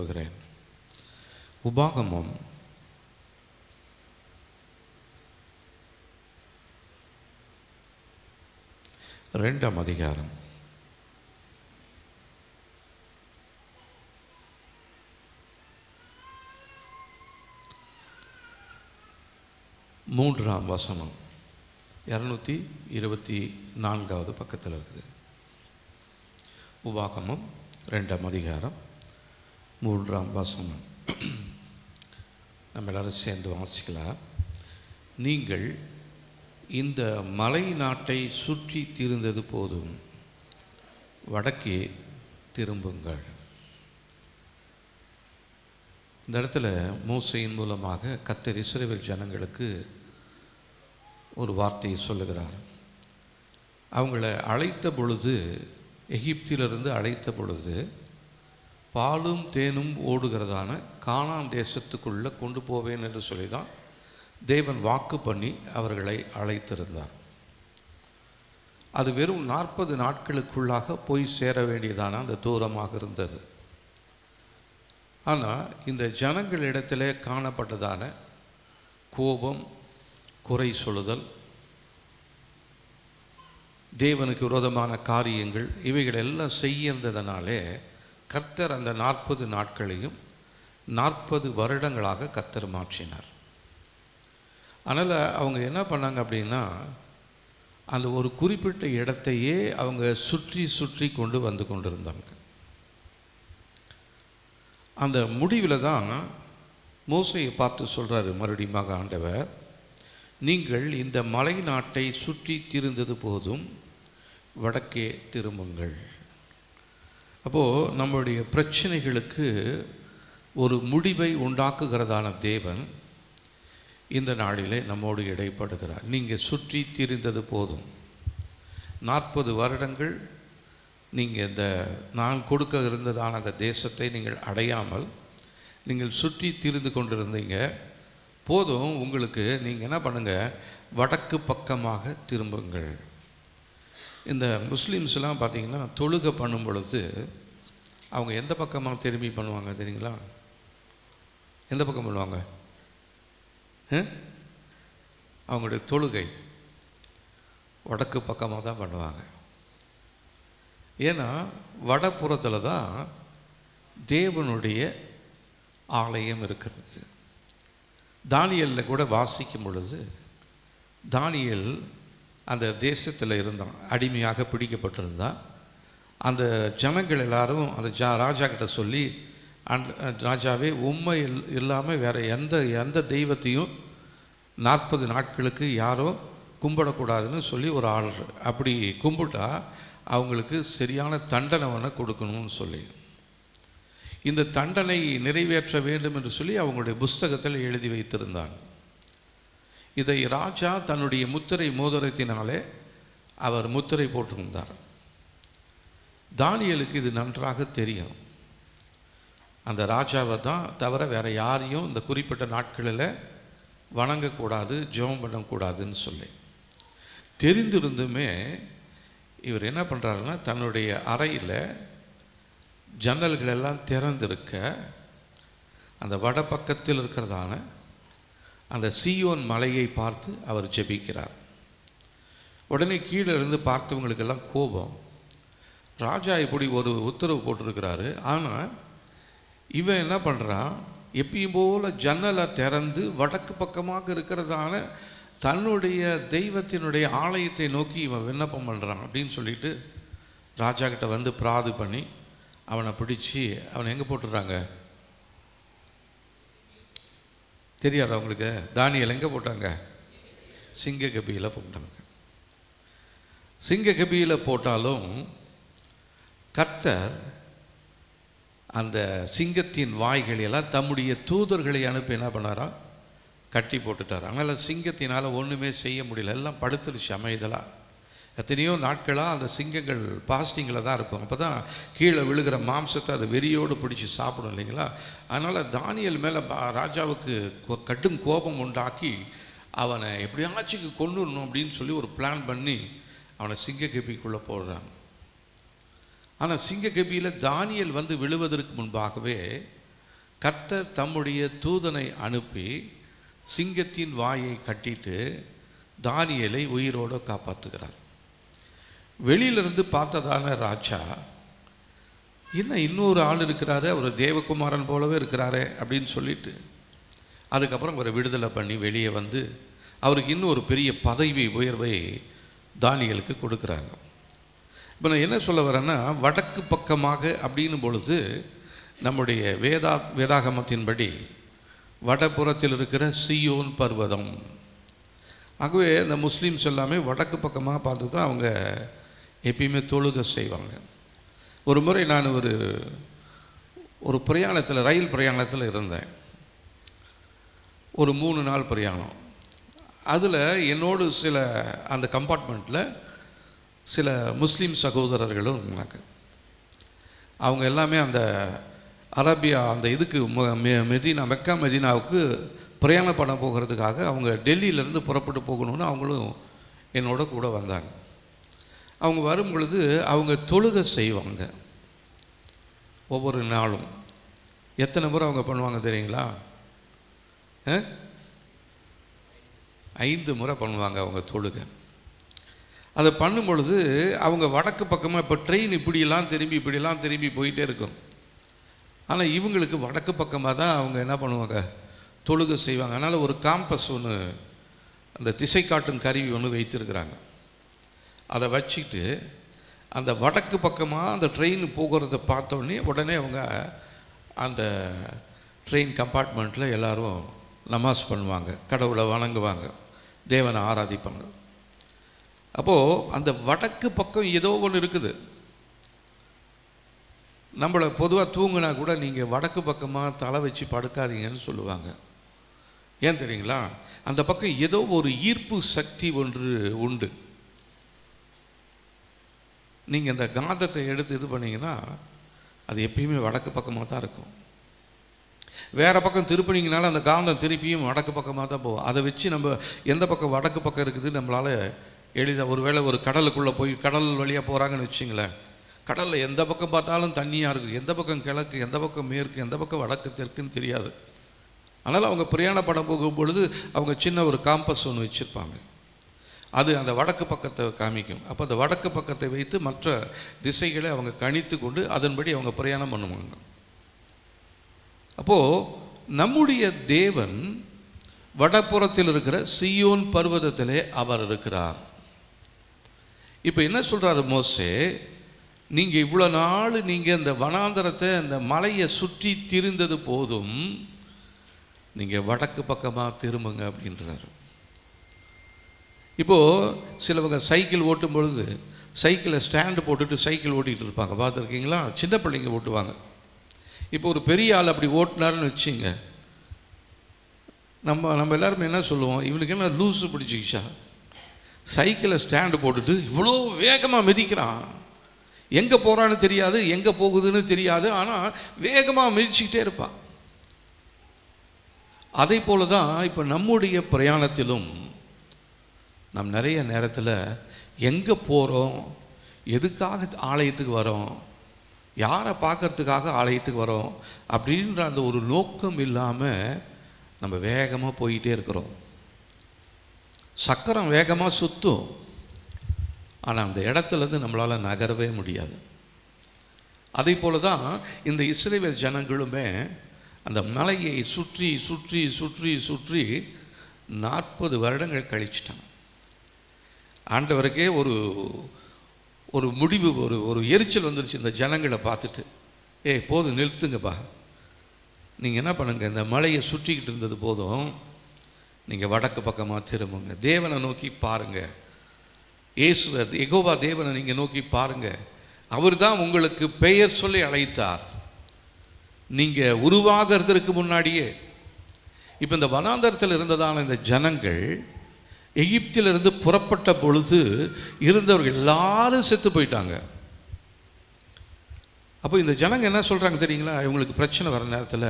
விரும்புகிறேன். உபாகமம் 2ஆம் அதிகாரம் 3ஆம் வசனம் 224வது பக்கத்தில் இருக்குது. உபாகமம் 2ஆம் அதிகாரம் 3ஆம் வசனம். நம்ம எல்லாரும் சேர்ந்து வாசிக்கலாம். நீங்கள் இந்த மலை நாட்டை சுற்றி திரிந்தது போதும், வடக்கே திரும்புங்கள். இந்த இடத்துல மோசேயின் மூலமாக கர்த்தர் இஸ்ரவேல் ஜனங்களுக்கு ஒரு வார்த்தையை சொல்லுகிறார். அவங்கள அழைத்த பொழுது, எகிப்திலிருந்து அழைத்த பொழுது, பாலும் தேனும் ஓடுகிறதான கானான் தேசத்துக்குள்ளே கொண்டு போவேன் என்று சொல்லி தான் தேவன் வாக்கு பண்ணி அவர்களை அழைத்திருந்தார். அது வெறும் 40 நாட்களுக்குள்ளாக போய் சேர வேண்டியதான அந்த தூரமாக இருந்தது. ஆனால் இந்த ஜனங்களிடத்தில் காணப்பட்டதான கோபம், குறை சொல்லுதல், தேவனுக்கு விரோதமான காரியங்கள், இவைகள் எல்லாம் செய்யறதுனாலே கர்த்தர் அந்த 40 நாட்களையும் 40 வருடங்களாக கர்த்தர் மாற்றினார். அதனால் அவங்க என்ன பண்ணாங்க அப்படின்னா, அந்த ஒரு குறிப்பிட்ட இடத்தையே அவங்க சுற்றி சுற்றி கொண்டு வந்து கொண்டிருந்தாங்க. அந்த முடிவில் தான் மோசேயை பார்த்து சொல்கிறாரு மறுபடியும் ஆண்டவர், நீங்கள் இந்த மலை நாட்டை சுற்றி திரிந்தது போதும், வடக்கே திரும்புங்கள். அப்போது நம்முடைய பிரச்சனைகளுக்கு ஒரு முடிவை உண்டாக்குகிறதான தேவன் இந்த நாளிலே நம்மோடு இடைப்படுகிறார். நீங்கள் சுற்றி திரிந்தது போதும், 40 வருடங்கள் நீங்கள் இந்த நான் கொடுக்க இருந்ததான அந்த தேசத்தை நீங்கள் அடையாமல் நீங்கள் சுற்றி திரிந்து கொண்டிருந்தீங்க போதும். உங்களுக்கு நீங்கள் என்ன பண்ணுங்கள், வடக்கு பக்கமாக திரும்புங்கள். இந்த முஸ்லீம்ஸ்லாம் பார்த்திங்கன்னா தொழுகை பண்ணும் பொழுது அவங்க எந்த பக்கமாக திரும்பி பண்ணுவாங்க தெரியுங்களா? எந்த பக்கம் பண்ணுவாங்க? அவங்களுடைய தொழுகை வடக்கு பக்கமாக தான் பண்ணுவாங்க. ஏன்னா வடப்புறத்தில் தான் தேவனுடைய ஆலயம் இருக்கிறது. தானியேலில் கூட வாசிக்கும் பொழுது, தானியேல் அந்த தேசத்தில் இருந்தான், அடிமையாக பிடிக்கப்பட்டிருந்தான். அந்த ஜனங்கள் எல்லாரும் அந்த ராஜா கிட்ட சொல்லி, ராஜாவே உண்மை இல்லாமல் வேறு எந்த தெய்வத்தையும் 40 நாட்களுக்கு யாரும் கும்பிடக்கூடாதுன்னு சொல்லி ஒரு ஆர்டர். அப்படி கும்பிட்டா அவங்களுக்கு சரியான தண்டனை கொடுக்கணும்னு சொல்லி, இந்த தண்டனை நிறைவேற்ற வேண்டும் என்று சொல்லி அவங்களுடைய புஸ்தகத்தில் எழுதி வைத்திருந்தாங்க. இதை ராஜா தன்னுடைய முத்திரை மோதிரத்தினாலே அவர் முத்திரை போட்டிருந்தார். தானியேலுக்கு இது நன்றாக தெரியும். அந்த ராஜாவை தான் தவிர வேறு யாரையும் இந்த குறிப்பிட்ட நாட்களில் வணங்கக்கூடாது, ஜெபம் பண்ணக்கூடாதுன்னு சொல்லி தெரிந்திருந்துமே இவர் என்ன பண்ணுறாருன்னா, தன்னுடைய அறையில் ஜன்னல்கள் எல்லாம் திறந்திருக்க அந்த வடபக்கத்தில் இருக்கிறதான அந்த சீயோன் மலையை பார்த்து அவர் ஜெபிக்கிறார். உடனே கீழே இருந்து பார்த்தவங்களுக்கெல்லாம் கோபம். ராஜா இப்படி ஒரு உத்தரவு போட்டிருக்கிறாரு, ஆனால் இவன் என்ன பண்ணுறான், எப்பயும் போல் ஜன்னலை திறந்து வடக்கு பக்கமாக இருக்கிறதான தன்னுடைய தெய்வத்தினுடைய ஆலயத்தை நோக்கி இவன் விண்ணப்பம் பண்ணுறான் அப்படின்னு சொல்லிட்டு ராஜா கிட்ட வந்து பிராது பண்ணி அவனை பிடிச்சி அவனை எங்கே போட்டுடுறாங்க தெரியாது அவங்களுக்கு? தானியேல் எங்கே போட்டாங்க? சிங்க கபியில் போட்டாங்க. சிங்க கபியில் போட்டாலும் கர்த்தர் அந்த சிங்கத்தின் வாய்களெல்லாம் தம்முடைய தூதர்களை அனுப்பி என்ன பண்ணாரா, கட்டி போட்டுட்டார். அதனால் சிங்கத்தினால் ஒன்றுமே செய்ய முடியல, எல்லாம் படுத்துருச்சு அமைதலாக. எத்தனையோ நாட்களாக அந்த சிங்கங்கள் பாஸ்டிங்கில் தான் இருக்கும். அப்போ தான் கீழே விழுகிற மாம்சத்தை அது வெறியோடு பிடிச்சி சாப்பிடும் இல்லைங்களா? அதனால் தானியேல் மேலே ராஜாவுக்கு கடும் கோபம் உண்டாக்கி அவனை எப்படியாச்சும் கொண்டுடணும் அப்படின்னு சொல்லி ஒரு பிளான் பண்ணி அவனை சிங்க கபிக்குள்ளே போடுறாங்க. ஆனால் சிங்க கபியில் தானியேல் வந்து விழுவதற்கு முன்பாகவே கர்த்தர் தம்முடைய தூதனை அனுப்பி சிங்கத்தின் வாயை கட்டிட்டு தானியேலை உயிரோடு காப்பாற்றுகிறார். வெளியிலிருந்து பார்த்ததான ராஜா, என்ன இன்னொரு ஆள் இருக்கிறாரு, அவர் தேவகுமாரன் போலவே இருக்கிறாரே அப்படின்னு சொல்லிட்டு அதுக்கப்புறம் அவரை விடுதலை பண்ணி வெளியே வந்து அவருக்கு இன்னும் ஒரு பெரிய பதவி உயர்வை தானியேலுக்கு கொடுக்குறாங்க. இப்போ நான் என்ன சொல்ல வரேன்னா, வடக்கு பக்கமாக அப்படின்னும் பொழுது நம்முடைய வேதாகமத்தின்படி வடபுறத்தில் இருக்கிற சீயோன் பர்வதம். ஆகவே இந்த முஸ்லீம்ஸ் எல்லாமே வடக்கு பக்கமாக பார்த்து தான் அவங்க எப்பயுமே தொழுகை செய்வாங்க. ஒரு முறை நான் ஒரு பிரயாணத்தில், ரயில் பிரயாணத்தில் இருந்தேன். ஒரு 3 நாள் பிரயாணம். அதில் என்னோடு சில அந்த கம்பார்ட்மெண்ட்டில் சில முஸ்லீம் சகோதரர்களும் இருந்தாங்க. அவங்க எல்லாமே அந்த அரேபியா அந்த இதுக்கு மெதினா, மெக்கா மெதினாவுக்கு பிரயாணம் பண்ண போகிறதுக்காக அவங்க டெல்லியிலேருந்து புறப்பட்டு போகணுன்னு அவங்களும் என்னோட கூட வந்தாங்க. அவங்க வரும் பொழுது அவங்க தொழுகை செய்வாங்க. ஒவ்வொரு நாளும் எத்தனை முறை அவங்க பண்ணுவாங்க தெரியுங்களா? 5 முறை பண்ணுவாங்க அவங்க தொழுகை. அதை பண்ணும் பொழுது அவங்க வடக்கு பக்கமாக, இப்போ ட்ரெயின் இப்படியெல்லாம் திரும்பி போயிட்டே இருக்கும். ஆனால் இவங்களுக்கு வடக்கு பக்கமாக தான் அவங்க என்ன பண்ணுவாங்க, தொழுகை செய்வாங்க. அதனால் ஒரு காம்பஸ் ஒன்று, அந்த திசை காட்டும் கருவி ஒன்று வைத்திருக்கிறாங்க. அதை வச்சுட்டு அந்த வடக்கு பக்கமாக அந்த ட்ரெயின் போகிறத பார்த்தோன்னே உடனே அவங்க அந்த ட்ரெயின் கம்பார்ட்மெண்ட்டில் எல்லோரும் நமாஸ் பண்ணுவாங்க, கடவுளை வணங்குவாங்க, தேவனை ஆராதிப்பாங்க. அப்போது அந்த வடக்கு பக்கம் ஏதோ ஒன்று இருக்குது. நம்மளை பொதுவாக தூங்கினா கூட நீங்கள் வடக்கு பக்கமாக தலை வச்சு படுக்காதீங்கன்னு சொல்லுவாங்க. ஏன் தெரியுங்களா? அந்த பக்கம் ஏதோ ஒரு ஈர்ப்பு சக்தி ஒன்று உண்டு. நீங்கள் அந்த காந்தத்தை எடுத்து இது பண்ணிங்கன்னா அது எப்பயுமே வடக்கு பக்கமாக தான் இருக்கும். வேறு பக்கம் திருப்பினீங்கனாலும் அந்த காந்தம் திருப்பியும் வடக்கு பக்கமாக தான் போகும். அதை வச்சு நம்ம எந்த பக்கம் வடக்கு பக்கம் இருக்குது நம்மளால் எளிதாக, ஒரு வேளை ஒரு கடலுக்குள்ளே போய் கடல் வழியாக போகிறாங்கன்னு வச்சிங்களேன், கடலில் எந்த பக்கம் பார்த்தாலும் தண்ணியாக இருக்குது, எந்த பக்கம் கிழக்கு, எந்த பக்கம் மேற்கு, எந்த பக்கம் வடக்கு தெற்குன்னு தெரியாது. அதனால் அவங்க பிரயாணப்படம் போகும் பொழுது அவங்க சின்ன ஒரு காம்பஸ் ஒன்று வச்சுருப்பாங்க. அது அந்த வடக்கு பக்கத்தை காமிக்கும். அப்போ அந்த வடக்கு பக்கத்தை வைத்து மற்ற திசைகளை அவங்க கணித்து கொண்டு அதன்படி அவங்க பிரயாணம் பண்ணுவாங்க. அப்போது நம்முடைய தேவன் வடப்புறத்தில் இருக்கிற சீயோன் பர்வதத்திலே அவர் இருக்கிறார். இப்போ என்ன சொல்கிறாரு மோசே, நீங்கள் இவ்வளோ நாள் நீங்கள் இந்த வனாந்தரத்தை, இந்த மலையை சுற்றி திரிந்தது போதும், நீங்கள் வடக்கு பக்கமாக திரும்புங்க அப்படின்றாரு. இப்போது சிலவங்க சைக்கிள் ஓட்டும் பொழுது சைக்கிளை ஸ்டாண்டு போட்டுட்டு சைக்கிள் ஓட்டிகிட்டு இருப்பாங்க, பார்த்துருக்கீங்களா? சின்ன பிள்ளைங்க ஓட்டுவாங்க. இப்போ ஒரு பெரிய ஆள் அப்படி ஓட்டினாருன்னு வச்சுங்க, நம்ம எல்லாருமே என்ன சொல்லுவோம், இவனுக்கு என்ன லூஸு பிடிச்சிக்கிச்சா, சைக்கிளை ஸ்டாண்டு போட்டுட்டு இவ்வளோ வேகமாக மிதிக்கிறான், எங்கே போகிறான்னு தெரியாது, எங்கே போகுதுன்னு தெரியாது, ஆனால் வேகமாக மிதிச்சுக்கிட்டே இருப்பான். அதே போல தான் இப்போ நம்முடைய பிரயாணத்திலும் நாம் நிறைய நேரத்தில் எங்கே போகிறோம், எதுக்காக ஆலயத்துக்கு வரோம், யாரை பார்க்கறதுக்காக ஆலயத்துக்கு வரோம் அப்படின்ற அந்த ஒரு நோக்கம் இல்லாமல் நம்ம வேகமாக போயிட்டே இருக்கிறோம். சக்கரம் வேகமாக சுற்றும், ஆனால் அந்த இடத்துலேருந்து நம்மளால் நகரவே முடியாது. அதே போல தான் இந்த இஸ்ரவேல் ஜனங்களுமே அந்த மலையை சுற்றி சுற்றி சுற்றி சுற்றி 40 வருடங்கள் கழிச்சிட்டாங்க. ஆண்டவருக்கே ஒரு முடிவு, ஒரு எரிச்சல் வந்துருச்சு இந்த ஜனங்களை பார்த்துட்டு. போதும் நிறுத்துங்கப்பா, நீங்கள் என்ன பண்ணுங்கள், இந்த மலையை சுற்றிக்கிட்டு இருந்தது போதும், நீங்கள் வடக்கு பக்கமாக திரும்புங்க, தேவனை நோக்கி பாருங்கள், இயேசுவர் யெகோவா தேவனை நீங்கள் நோக்கி பாருங்கள், அவர் தான் உங்களுக்கு பெயர் சொல்லி அழைத்தார், நீங்கள் உருவாகிறதுக்கு முன்னாடியே. இப்போ இந்த வனாந்தரத்தில் இருந்ததான இந்த ஜனங்கள் எகிப்திலிருந்து புறப்பட்ட பொழுது இருந்தவர்கள் எல்லாரும் செத்து போயிட்டாங்க. அப்போ இந்த ஜனங்க என்ன சொல்கிறாங்க தெரியுங்களா? இவங்களுக்கு பிரச்சனை வர நேரத்தில்,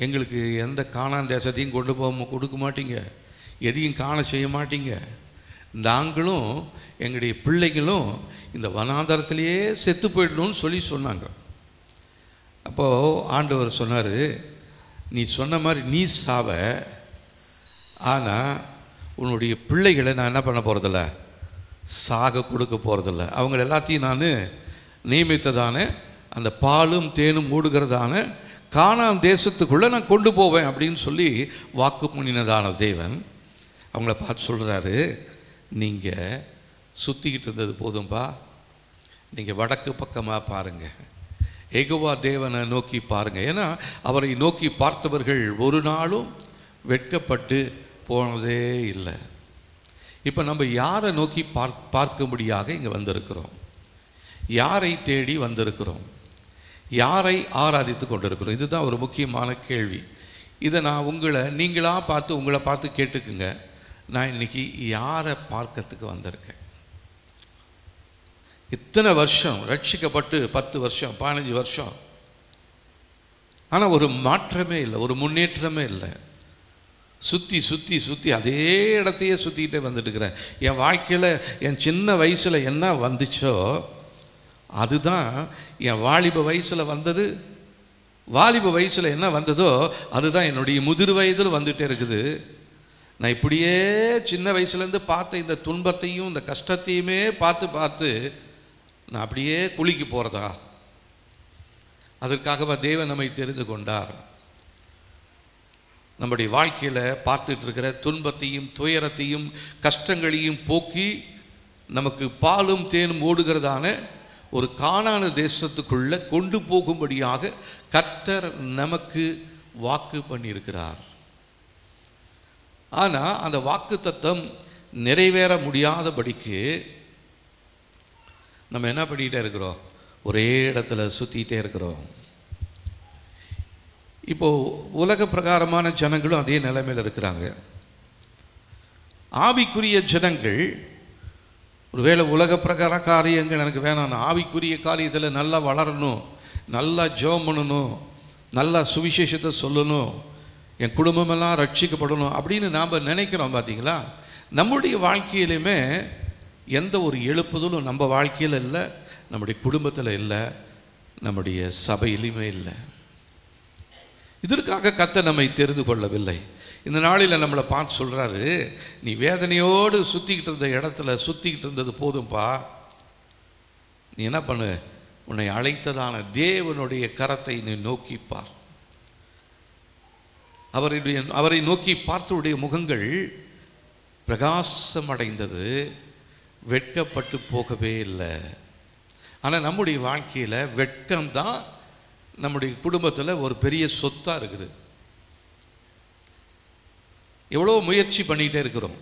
எங்களுக்கு எந்த காணான் தேசத்தையும் கொடுக்க மாட்டீங்க, எதையும் காண செய்ய மாட்டீங்க, நாங்களும் எங்களுடைய பிள்ளைகளும் இந்த வனாந்தரத்திலேயே செத்து போயிடணும்னு சொன்னாங்க. அப்போது ஆண்டவர் சொன்னார், நீ சொன்ன மாதிரி நீ சாவ, ஆனால் உன்னுடைய பிள்ளைகளை நான் என்ன பண்ண போகிறதில்ல, சாக கொடுக்க போகிறதில்ல. அவங்க எல்லாத்தையும் நான் நியமித்ததான அந்த பாலும் தேனும் மூடுகிறதான கானான் தேசத்துக்குள்ளே நான் கொண்டு போவேன் அப்படின்னு சொல்லி வாக்கு பண்ணினதான தேவன் அவங்கள பார்த்து சொல்கிறாரு, நீங்கள் சுற்றிக்கிட்டு இருந்தது போதும்பா, நீங்கள் வடக்கு பக்கமாக பாருங்கள், யெகோவா தேவனை நோக்கி பாருங்கள். ஏன்னா அவரை நோக்கி பார்த்தவர்கள் ஒரு நாளும் வெட்கப்பட்டு போனதே இல்லை. இப்போ நம்ம யாரை நோக்கி பார்க்கும்படியாக இங்கே வந்திருக்கிறோம்? யாரை தேடி வந்திருக்கிறோம்? யாரை ஆராதித்து கொண்டிருக்கிறோம்? இதுதான் ஒரு முக்கியமான கேள்வி. இதை நான் உங்களை பார்த்து கேட்டுக்குங்க. நான் இன்னைக்கு யாரை பார்க்கறதுக்கு வந்திருக்கேன்? இத்தனை வருஷம் ரட்சிக்கப்பட்டு 10 வருஷம் 15 வருஷம், ஆனால் ஒரு மாற்றமே இல்லை, ஒரு முன்னேற்றமே இல்லை. சுற்றி சுற்றி சுற்றி அதே இடத்தையே சுற்றிக்கிட்டே வந்துட்டு இருக்கிறேன். என் வாழ்க்கையில் என் சின்ன வயசில் என்ன வந்துச்சோ அதுதான் என் வாலிப வயசில் வந்தது, வாலிப வயசில் என்ன வந்ததோ அதுதான் என்னுடைய முதிர் வயதில் வந்துகிட்டே இருக்குது. நான் இப்படியே சின்ன வயசுலேருந்து பார்த்த இந்த துன்பத்தையும் இந்த கஷ்டத்தையுமே பார்த்து பார்த்து நான் அப்படியே குளிக்கு போகிறதா? அதற்காகவா தேவன் நம்மை தெரிந்து கொண்டார்? நம்முடைய வாழ்க்கையில் பார்த்துட்டு இருக்கிற துன்பத்தையும் துயரத்தையும் கஷ்டங்களையும் போக்கி நமக்கு பாலும் தேனும் ஓடுகிறதான ஒரு கானான தேசத்துக்குள்ளே கொண்டு போகும்படியாக கர்த்தர் நமக்கு வாக்கு பண்ணியிருக்கிறார். ஆனால் அந்த வாக்கு தத்தம் நிறைவேற முடியாதபடிக்கு நம்ம என்ன பண்ணிக்கிட்டே இருக்கிறோம்? ஒரே இடத்துல சுற்றிக்கிட்டே இருக்கிறோம். இப்போது உலக பிரகாரமான ஜனங்களும் அதே நிலைமையில் இருக்கிறாங்க. ஆவிக்குரிய ஜனங்கள் ஒருவேளை உலக பிரகார காரியங்கள் எனக்கு வேணாம், ஆவிக்குரிய காரியத்தில் நல்லா வளரணும், நல்லா ஜெபம் பண்ணணும், நல்லா சுவிசேஷத்தை சொல்லணும், என் குடும்பமெல்லாம் ரட்சிக்கப்படணும் அப்படின்னு நாம் நினைக்கிறோம். பார்த்தீங்களா? நம்முடைய வாழ்க்கையிலுமே எந்த ஒரு எழுப்புதலும் நம்ம வாழ்க்கையில் இல்லை, நம்முடைய குடும்பத்தில் இல்லை, நம்முடைய சபையிலுமே இல்லை. இதற்காக கர்த்தர் நம்மை தெரிந்து கொள்ளவில்லை. இந்த நாளில் நம்மளை பார்த்து சொல்கிறாரு, நீ வேதனையோடு சுற்றிக்கிட்டு இருந்த இடத்துல சுற்றிக்கிட்டு இருந்தது போதும்பா, நீ என்ன பண்ணு, உன்னை அழைத்ததான தேவனுடைய கரத்தை நீ நோக்கிப்பார். அவரை நோக்கி பார்த்தவருடைய முகங்கள் பிரகாசம் அடைந்தது, வெட்கப்பட்டு போகவே இல்லை. ஆனால் நம்முடைய வாழ்க்கையில் வெட்கம்தான் நம்முடைய குடும்பத்தில் ஒரு பெரிய சொத்தாக இருக்குது. எவ்வளோ முயற்சி பண்ணிகிட்டே இருக்கிறோம்,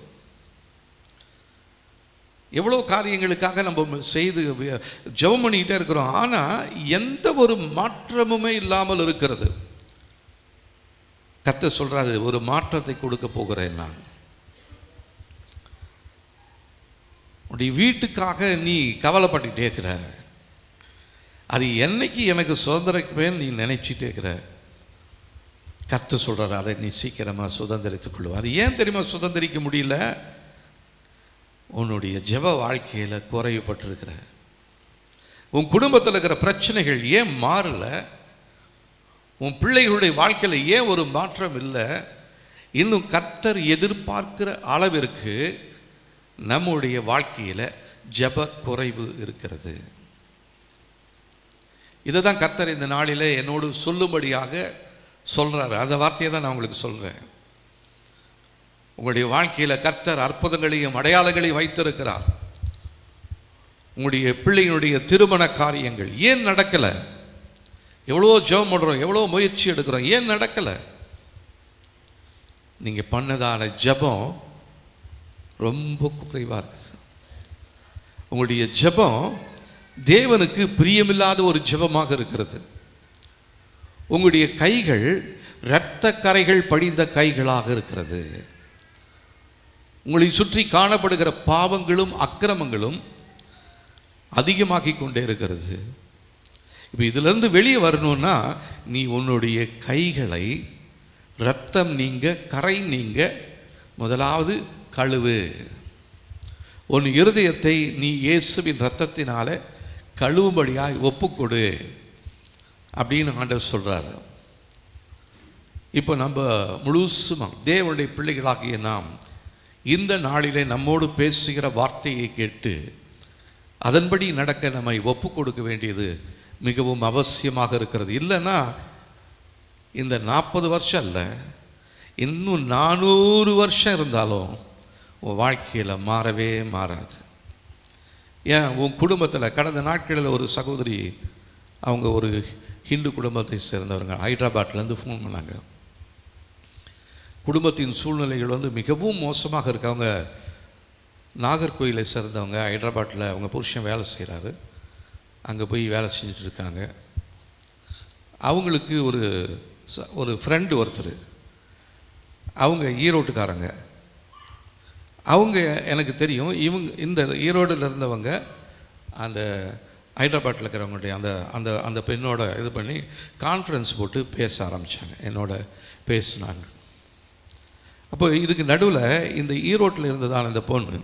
எவ்வளோ காரியங்களுக்காக நம்ம செய்து ஜெபம் பண்ணிக்கிட்டே இருக்கிறோம், ஆனால் எந்த ஒரு மாற்றமுமே இல்லாமல் இருக்கிறது. கர்த்தர் சொல்கிறாரு, ஒரு மாற்றத்தை கொடுக்க போகிறேன் நான். உன்னுடைய வீட்டுக்காக நீ கவலைப்பட்டுக்கிட்டே இருக்கிற, அது என்னைக்கு எனக்கு சுதந்திரிப்பேன்னு நீ நினைச்சிட்டே இருக்கிற. கர்த்தர் சொல்கிறார், அதை நீ சீக்கிரமாக சுதந்திரித்துக் கொள்ளுவ. அது ஏன் தெரியுமா சுதந்திரிக்க முடியல? உன்னுடைய ஜெப வாழ்க்கையில் குறைவுபட்டிருக்கிற, உன் குடும்பத்தில் இருக்கிற பிரச்சனைகள் ஏன் மாறலை, உன் பிள்ளைகளுடைய வாழ்க்கையில் ஏன் ஒரு மாற்றம் இல்லை, இன்னும் கர்த்தர் எதிர்பார்க்கிற அளவிற்கு நம்முடைய வாழ்க்கையில் ஜெப குறைவு இருக்கிறது. இதை தான் கர்த்தர் இந்த நாளில் என்னோடு சொல்லும்படியாக சொல்கிறாரு. அந்த வார்த்தையை தான் நான் உங்களுக்கு சொல்கிறேன். உங்களுடைய வாழ்க்கையில் கர்த்தர் அற்புதங்களையும் அடையாளங்களையும் வைத்திருக்கிறார். உங்களுடைய பிள்ளையினுடைய திருமண காரியங்கள் ஏன் நடக்கலை? எவ்வளோ ஜெபம் பண்ணுறோம், எவ்வளோ முயற்சி எடுக்கிறோம், ஏன் நடக்கலை? நீங்கள் பண்ணதான ஜெபம் ரொம்ப குறைவாக இருக்குது. உங்களுடைய ஜெபம் தேவனுக்கு பிரியமில்லாத ஒரு ஜெபமாக இருக்கிறது. உங்களுடைய கைகள் இரத்த கரைகள் படிந்த கைகளாக இருக்கிறது. உங்களை சுற்றி காணப்படுகிற பாவங்களும் அக்கிரமங்களும் அதிகமாகி கொண்டே இருக்கிறது. இப்போ இதிலிருந்து வெளியே வரணும்னா நீ உன்னுடைய கைகளை இரத்தம் நீங்க கரை நீங்க முதலாவது கழுவு. உன் இருதயத்தை நீ இயேசுவின் இரத்தத்தினால கழுவும்படியாய் ஒப்புக்கொடு. அப்படின்னு ஆண்டவர் சொல்கிறாரு. இப்போ நம்ம முழுசுமாக தேவனுடைய பிள்ளைகளாகிய நாம் இந்த நாளிலே நம்மோடு பேசுகிற வார்த்தையை கேட்டு அதன்படி நடக்க நம்மை ஒப்பு கொடுக்க வேண்டியது மிகவும் அவசியமாக இருக்கிறது. இல்லைன்னா இந்த 40 வருஷம் இல்லை, இன்னும் 400 வருஷம் இருந்தாலும் உன் வாழ்க்கையில் மாறவே மாறாது. ஏன் உன் குடும்பத்தில் கடந்த நாட்களில் ஒரு சகோதரி, அவங்க ஒரு ஹிந்து குடும்பத்தை சேர்ந்தவங்க, ஹைதராபாத்லேருந்து ஃபோன் பண்ணாங்க. குடும்பத்தின் சூழ்நிலைகள் மிகவும் மோசமாக இருக்கு. அவங்க நாகர்கோயிலை சேர்ந்தவங்க, ஹைதராபாத்தில் அவங்க புருஷன் வேலை செய்கிறாரு, அங்கே போய் வேலை செஞ்சுட்டு இருக்காங்க. அவங்களுக்கு ஒரு ஃப்ரெண்டு ஒருத்தர், அவங்க ஈரோட்டுக்காரங்க. அவங்க எனக்கு தெரியும், இவங்க இந்த ஈரோடில் இருந்தவங்க அந்த ஹைதராபாத்தில் இருக்கிறவங்களுடைய அந்த அந்த அந்த பெண்ணோட இது பண்ணி கான்ஃபரன்ஸ் போட்டு பேச ஆரம்பித்தாங்க, என்னோட பேசினாங்க. அப்போ இதுக்கு நடுவில் இந்த ஈரோட்டில் இருந்ததான இந்த பொண்ணு,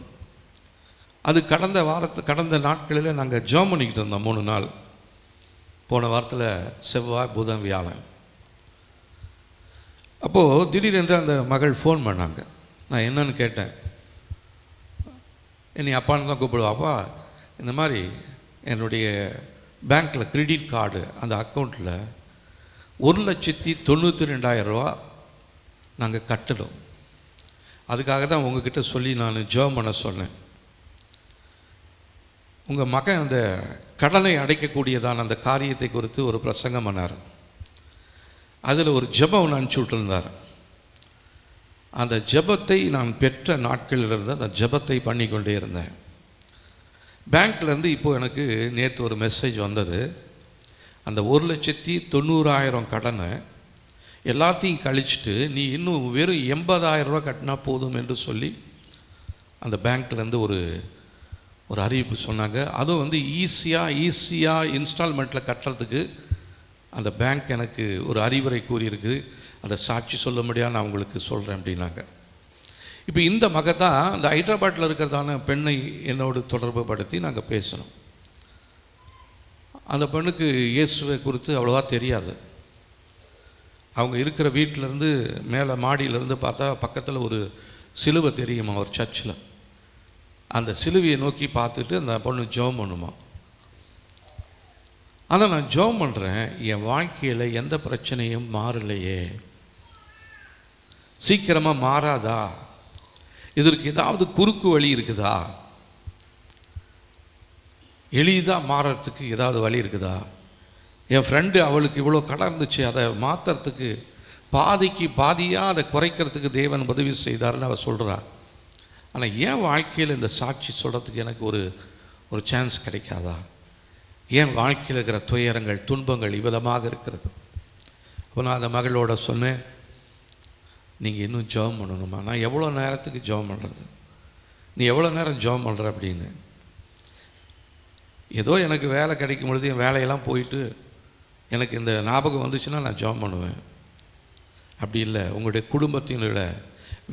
அது கடந்த நாட்களில் நாங்கள் ஜெபம் பண்ணிக்கிட்டு இருந்தோம் 3 நாள். போன வாரத்தில் செவ்வாய், புதன், வியாழன். அப்போது திடீரென்று அந்த மகள் ஃபோன் பண்ணாங்க. நான் என்னன்னு கேட்டேன். என்னை அப்பான்னு தான் கூப்பிடுவாப்பா, இந்த மாதிரி என்னுடைய பேங்க்கில் கிரெடிட் கார்டு அந்த அக்கௌண்ட்டில் 1,92,000 ரூபா நாங்கள் கட்டணும். அதுக்காக தான் உங்ககிட்ட சொல்லி நான் ஜெபம் பண்ண சொன்னேன். உங்கள் மகன் அந்த கடனை அடைக்கக்கூடியதான அந்த காரியத்தை குறித்து ஒரு பிரசங்கம் பண்ணார். அதில் ஒரு ஜெபம் ஒன்று அனுப்பிச்சி விட்டுருந்தார். அந்த ஜெபத்தை நான் பெற்ற நாட்களிலிருந்து அந்த ஜெபத்தை பண்ணி கொண்டே இருந்தேன். பேங்க்லேருந்து இப்போது எனக்கு நேற்று ஒரு மெசேஜ் வந்தது. அந்த 1,90,000 கடனை எல்லாத்தையும் கழிச்சிட்டு நீ இன்னும் வெறும் 80,000 ரூபா கட்டினா போதும் என்று சொல்லி அந்த பேங்க்லேருந்து ஒரு அறிவிப்பு சொன்னாங்க. அதுவும் ஈஸியாக இன்ஸ்டால்மெண்ட்டில் கட்டுறதுக்கு அந்த பேங்க் எனக்கு ஒரு அறிவுரை கூறியிருக்கு. அதை சாட்சி சொல்ல முடியாது, நான் உங்களுக்கு சொல்கிறேன் அப்படின்னாங்க. இப்போ இந்த மக தான் அந்த ஹைதராபாத்தில் இருக்கிறதான பெண்ணை என்னோடு தொடர்பு படுத்தி நாங்கள் பேசணும். அந்த பெண்ணுக்கு இயேசுவை குறித்து அவ்வளோவா தெரியாது. அவங்க இருக்கிற வீட்டிலேருந்து மேலே மாடியிலேருந்து பார்த்தா பக்கத்தில் ஒரு சிலுவை தெரியுமா, ஒரு சர்ச்சில். அந்த சிலுவையை நோக்கி பார்த்துட்டு அந்த பொண்ணு ஜெபம் பண்ணுமா. ஆனால் நான் ஜெபம் பண்ணுறேன், என் வாழ்க்கையில் எந்த பிரச்சனையும் மாறலையே, சீக்கிரமாக மாறாதா, இதற்கு ஏதாவது குறுக்கு வழி இருக்குதா, எளிதாக மாறுறதுக்கு ஏதாவது வழி இருக்குதா, என் ஃப்ரெண்டு அவளுக்கு இவ்வளோ கடன் இருந்துச்சு, அதை மாற்றுறதுக்கு பாதிக்கு பாதியாக அதை குறைக்கிறதுக்கு தேவன் உதவி செய்தார்னு அவள் சொல்கிறா. ஆனால் என் வாழ்க்கையில் இந்த சாட்சி சொல்கிறதுக்கு எனக்கு ஒரு சான்ஸ் கிடைக்காதா? என் வாழ்க்கையில் இருக்கிற துயரங்கள், துன்பங்கள் இவ்விதமாக இருக்கிறது. அப்போ நான் அந்த மகளோட சொன்னேன், நீங்கள் இன்னும் ஜெபம் பண்ணணுமா? நான் எவ்வளோ நேரத்துக்கு ஜெபம் பண்ணுறது, நீ எவ்வளோ நேரம் ஜெபம் பண்ணுற அப்படின்னு. ஏதோ எனக்கு வேலை கிடைக்கும் பொழுது என் வேலையெல்லாம் போயிட்டு எனக்கு இந்த ஞாபகம் வந்துச்சுன்னா நான் ஜெபம் பண்ணுவேன். அப்படி இல்லை, உங்களுடைய குடும்பத்தினோட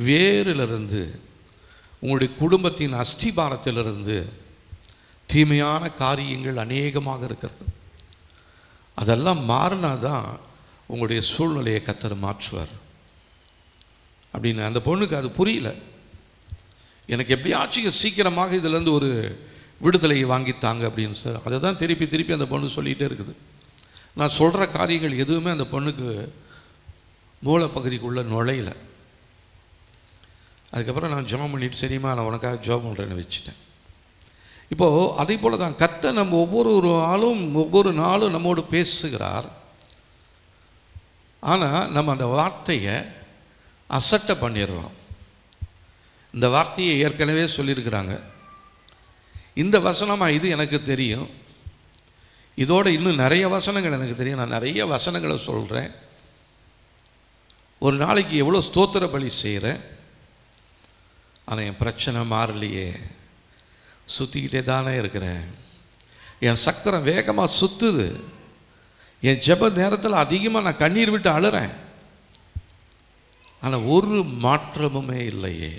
வேரிலிருந்து, உங்களுடைய குடும்பத்தின் அஸ்திபாரத்திலிருந்து தீமையான காரியங்கள் அநேகமாக இருக்கிறது. அதெல்லாம் மாறினா தான் உங்களுடைய சூழ்நிலையை கர்த்தர் மாற்றுவார் அப்படின்னு. அந்த பொண்ணுக்கு அது புரியல. எனக்கு எப்படியாச்சும் சீக்கிரமாக இதிலேருந்து ஒரு விடுதலையை வாங்கித்தாங்க அப்படின்னு சார். அதை தான் திருப்பி அந்த பொண்ணு சொல்லிகிட்டே இருக்குது. நான் சொல்கிற காரியங்கள் எதுவுமே அந்த பொண்ணுக்கு மூலப்பகுதிக்குள்ளே நுழையில. அதுக்கப்புறம் நான் ஜெபம் பண்ணிட்டு, சரிம்மா நான் உனக்காக ஜெபம் பண்ணுறேன்னு வச்சுட்டேன். இப்போது அதே போல் தான் கர்த்தர் நம்ம ஒவ்வொரு நாளும் நம்மோடு பேசுகிறார். ஆனால் நம்ம அந்த வார்த்தையை அசட்டை பண்ணிடுறோம். இந்த வார்த்தையை ஏற்கனவே சொல்லியிருக்கிறாங்க, இந்த வசனமாக இது எனக்கு தெரியும், இதோடு இன்னும் நிறைய வசனங்கள் எனக்கு தெரியும், நான் நிறைய வசனங்களை சொல்கிறேன், ஒரு நாளைக்கு எவ்வளோ ஸ்தோத்திர பலி செய்கிறேன், ஆனால் என் பிரச்சனை மாறலையே, சுற்றிக்கிட்டே தானே இருக்கிறேன், என் சக்கரம் வேகமாக சுற்றுது, என் ஜெப நேரத்தில் அதிகமாக நான் கண்ணீர் விட்டு அழுறேன், ஆனால் ஒரு மாற்றமுமே இல்லையே.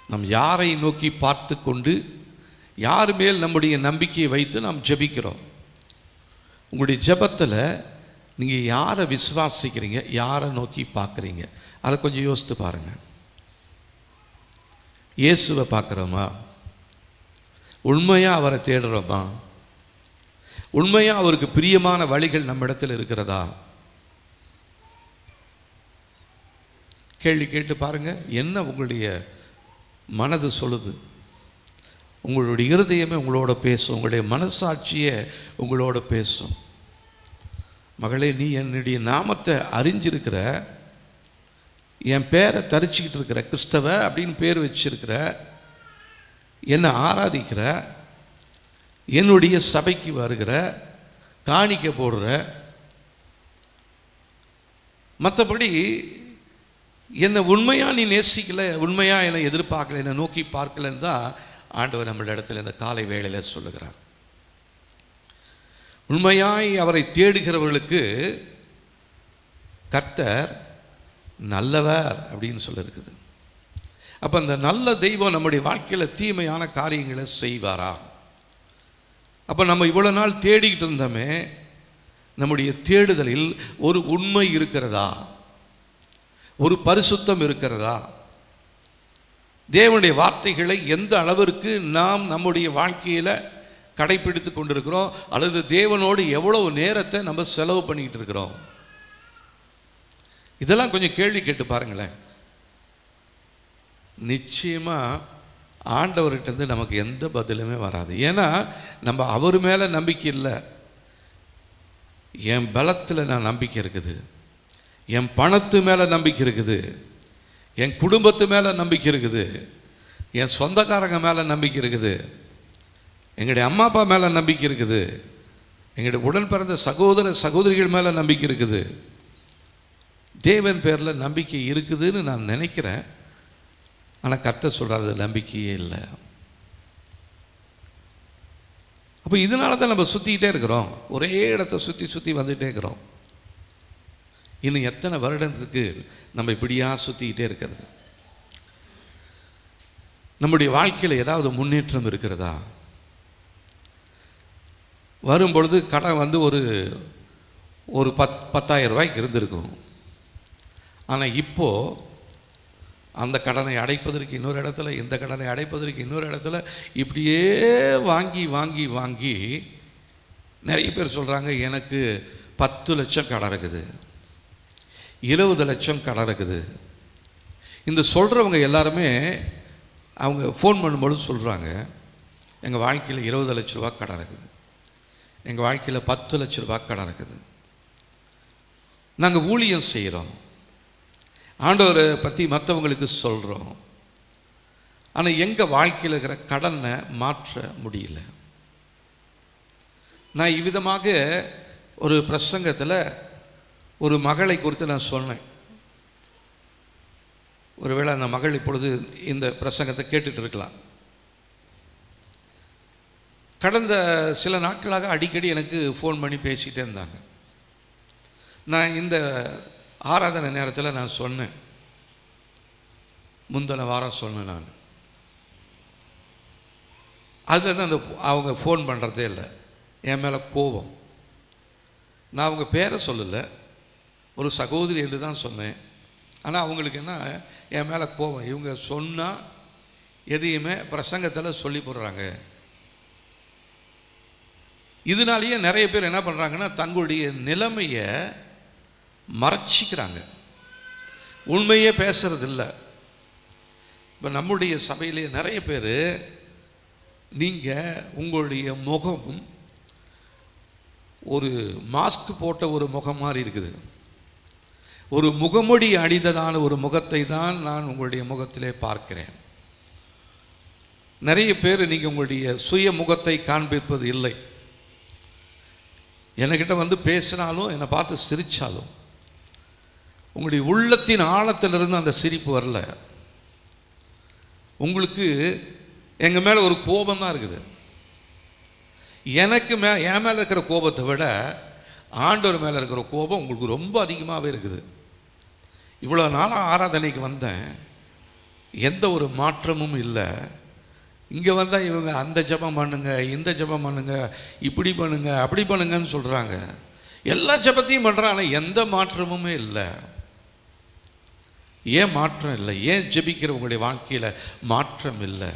நாம் யாரை நோக்கி பார்த்து கொண்டு யார் மேல் நம்முடைய நம்பிக்கையை வைத்து நாம் ஜெபிக்கிறோம்? உங்களுடைய ஜெபத்தில் நீங்கள் யாரை விசுவாசிக்கிறீங்க, யாரை நோக்கி பார்க்குறீங்க, அதை கொஞ்சம் யோசித்து பாருங்கள். இயேசுவை பார்க்குறோமா? உண்மையாக அவரை தேடுறோமா? உண்மையாக அவருக்கு பிரியமான வழிகள் நம்ம இடத்துல இருக்கிறதா? கேள்வி கேட்டு பாருங்க. என்ன உங்களுடைய மனது சொல்லுது? உங்களுடைய இருதயமே உங்களோட பேசும், உங்களுடைய மனசாட்சியை உங்களோட பேசும். மகளே, நீ என்னுடைய நாமத்தை அறிஞ்சிருக்கிற, என் பேரை தரிச்சிக்கிட்டு இருக்கிற, கிறிஸ்தவ அப்படின்னு பேர் வச்சிருக்கிற, என்னை ஆராதிக்கிற, என்னுடைய சபைக்கு வருகிற, காணிக்க போடுற, மற்றபடி என்னை உண்மையாக நீ நேசிக்கலை, உண்மையாக என்னை எதிர்பார்க்கல, என்னை நோக்கி பார்க்கலன்னு தான் ஆண்டவர் நம்மளோட இடத்துல இந்த காலை வேளையில் சொல்லுகிறார். உண்மையாய் அவரை தேடுகிறவர்களுக்கு கர்த்தர் நல்லவர் அப்படின்னு சொல்லியிருக்குது. அப்போ அந்த நல்ல தெய்வம் நம்முடைய வாழ்க்கையில் தீமையான காரியங்களை செய்வாரா? அப்போ நம்ம இவ்வளோ நாள் தேடிக்கிட்டு இருந்தோமே, நம்முடைய தேடுதலில் ஒரு உண்மை இருக்கிறதா? ஒரு பரிசுத்தம் இருக்கிறதா? தேவனுடைய வார்த்தைகளை எந்த அளவிற்கு நாம் நம்முடைய வாழ்க்கையில் கடைப்பிடித்து கொண்டிருக்கிறோம், அல்லது தேவனோடு எவ்வளவு நேரத்தை நம்ம செலவு பண்ணிக்கிட்டு இருக்கிறோம்? இதெல்லாம் கொஞ்சம் கேள்வி கேட்டு பாருங்களேன். நிச்சயமாக ஆண்டவர்கிட்ட நமக்கு எந்த பதிலுமே வராது. ஏன்னா நம்ம அவர் மேலே நம்பிக்கை இல்லை. என் பலத்தில் நான் நம்பிக்கை இருக்குது, என் பணத்து மேலே நம்பிக்கை இருக்குது, என் குடும்பத்து மேலே நம்பிக்கை இருக்குது, என் சொந்தக்காரங்க மேலே நம்பிக்கை இருக்குது, எங்களுடைய அம்மா அப்பா மேலே நம்பிக்கை இருக்குது, எங்களுடைய உடன் பிறந்த சகோதர சகோதரிகள் மேலே நம்பிக்கை இருக்குது. தேவன் பேரில் நம்பிக்கை இருக்குதுன்னு நான் நினைக்கிறேன். ஆனால் கர்த்தர் சொல்கிறாரு நம்பிக்கையே இல்லை. அப்போ இதனால தான் நம்ம சுற்றிக்கிட்டே இருக்கிறோம், ஒரே இடத்த சுற்றி சுற்றி வந்துகிட்டே இருக்கிறோம். இன்னும் எத்தனை வருடத்துக்கு நம்ம இப்படியா சுற்றிக்கிட்டே இருக்கிறது? நம்முடைய வாழ்க்கையில் ஏதாவது முன்னேற்றம் இருக்கிறதா? வரும்பொழுது கடன் வந்து ஒரு 10,000 ரூபாய்க்கு இருந்திருக்கும். ஆனால் இப்போது அந்த கடனை அடைப்பதற்கு இன்னொரு இடத்துல, இந்த கடனை அடைப்பதற்கு இன்னொரு இடத்துல, இப்படியே வாங்கி வாங்கி வாங்கி நிறைய பேர் சொல்கிறாங்க, எனக்கு 10 லட்சம் கடன் இருக்குது, 20 லட்சம் கடன் இருக்குது. இந்த சொல்கிறவங்க எல்லாருமே அவங்க ஃபோன் பண்ணும்போது சொல்கிறாங்க, எங்கள் வாழ்க்கையில் 20 லட்ச ரூபா கடன் இருக்குது, எங்கள் வாழ்க்கையில் 10 லட்ச ரூபா கடன் இருக்குது, நாங்கள் ஊழியம் செய்கிறோம், ஆண்டவரை பற்றி மற்றவங்களுக்கு சொல்கிறோம், ஆனால் எங்கள் வாழ்க்கையில் இருக்கிற கடனை மாற்ற முடியல. நான் இவ்விதமாக ஒரு பிரசங்கத்தில் ஒரு மகளை குறித்து நான் சொன்னேன். ஒருவேளை அந்த மகள் இப்பொழுது இந்த பிரசங்கத்தை கேட்டுட்டு இருக்கலாம். கடந்த சில நாட்களாக அடிக்கடி எனக்கு ஃபோன் பண்ணி பேசிகிட்டே இருந்தாங்க. நான் இந்த ஆராதனை நேரத்தில் நான் சொன்னேன், முந்தின வாரம் சொன்னேன் நான். அதுலேருந்து அந்த அவங்க ஃபோன் பண்ணுறதே இல்லை, என் மேலே கோபம். நான் அவங்க பேரை சொல்லலை, ஒரு சகோதரி என்று தான் சொன்னேன். ஆனால் அவங்களுக்கு என்ன, என் மேலே கோபம். இவங்க சொன்னால் எதையுமே பிரசங்கத்தில் சொல்லி போடுறாங்க. இதனாலேயே நிறைய பேர் என்ன பண்ணுறாங்கன்னா, தங்களுடைய நிலைமையை மறைச்சிக்கிறாங்க, உண்மையே பேசுறதில்லை. இப்போ நம்முடைய சபையிலே நிறைய பேர், நீங்கள் உங்களுடைய முகம் ஒரு மாஸ்க் போட்ட ஒரு முகம் மாதிரி இருக்குது, ஒரு முகமூடி அணிந்ததான ஒரு முகத்தை தான் நான் உங்களுடைய முகத்திலே பார்க்கிறேன். நிறைய பேர் நீங்கள் உங்களுடைய சுய முகத்தை காண்பிப்பது இல்லை. என்கிட்ட வந்து பேசினாலும், என்னை பார்த்து சிரித்தாலும், உங்களுடைய உள்ளத்தின் ஆழத்திலிருந்து அந்த சிரிப்பு வரல. உங்களுக்கு எங்கள் மேலே ஒரு கோபம் தான் இருக்குது. எனக்கு என் மேலே இருக்கிற கோபத்தை விட ஆண்டவர் மேலே இருக்கிற கோபம் உங்களுக்கு ரொம்ப அதிகமாகவே இருக்குது. இவ்வளோ நாளாக ஆராதனைக்கு வந்தேன், எந்த ஒரு மாற்றமும் இல்லை. இங்கே வந்தால் இவங்க அந்த ஜெபம் பண்ணுங்க, இந்த ஜெபம் பண்ணுங்க, இப்படி பண்ணுங்க, அப்படி பண்ணுங்கன்னு சொல்கிறாங்க. எல்லா ஜெபத்தையும் பண்ணுறாங்க, ஆனால் எந்த மாற்றமுமே இல்லை. ஏன் மாற்றம் இல்லை? ஏன் ஜெபிக்கிற உங்களுடைய வாழ்க்கையில் மாற்றம் இல்லை?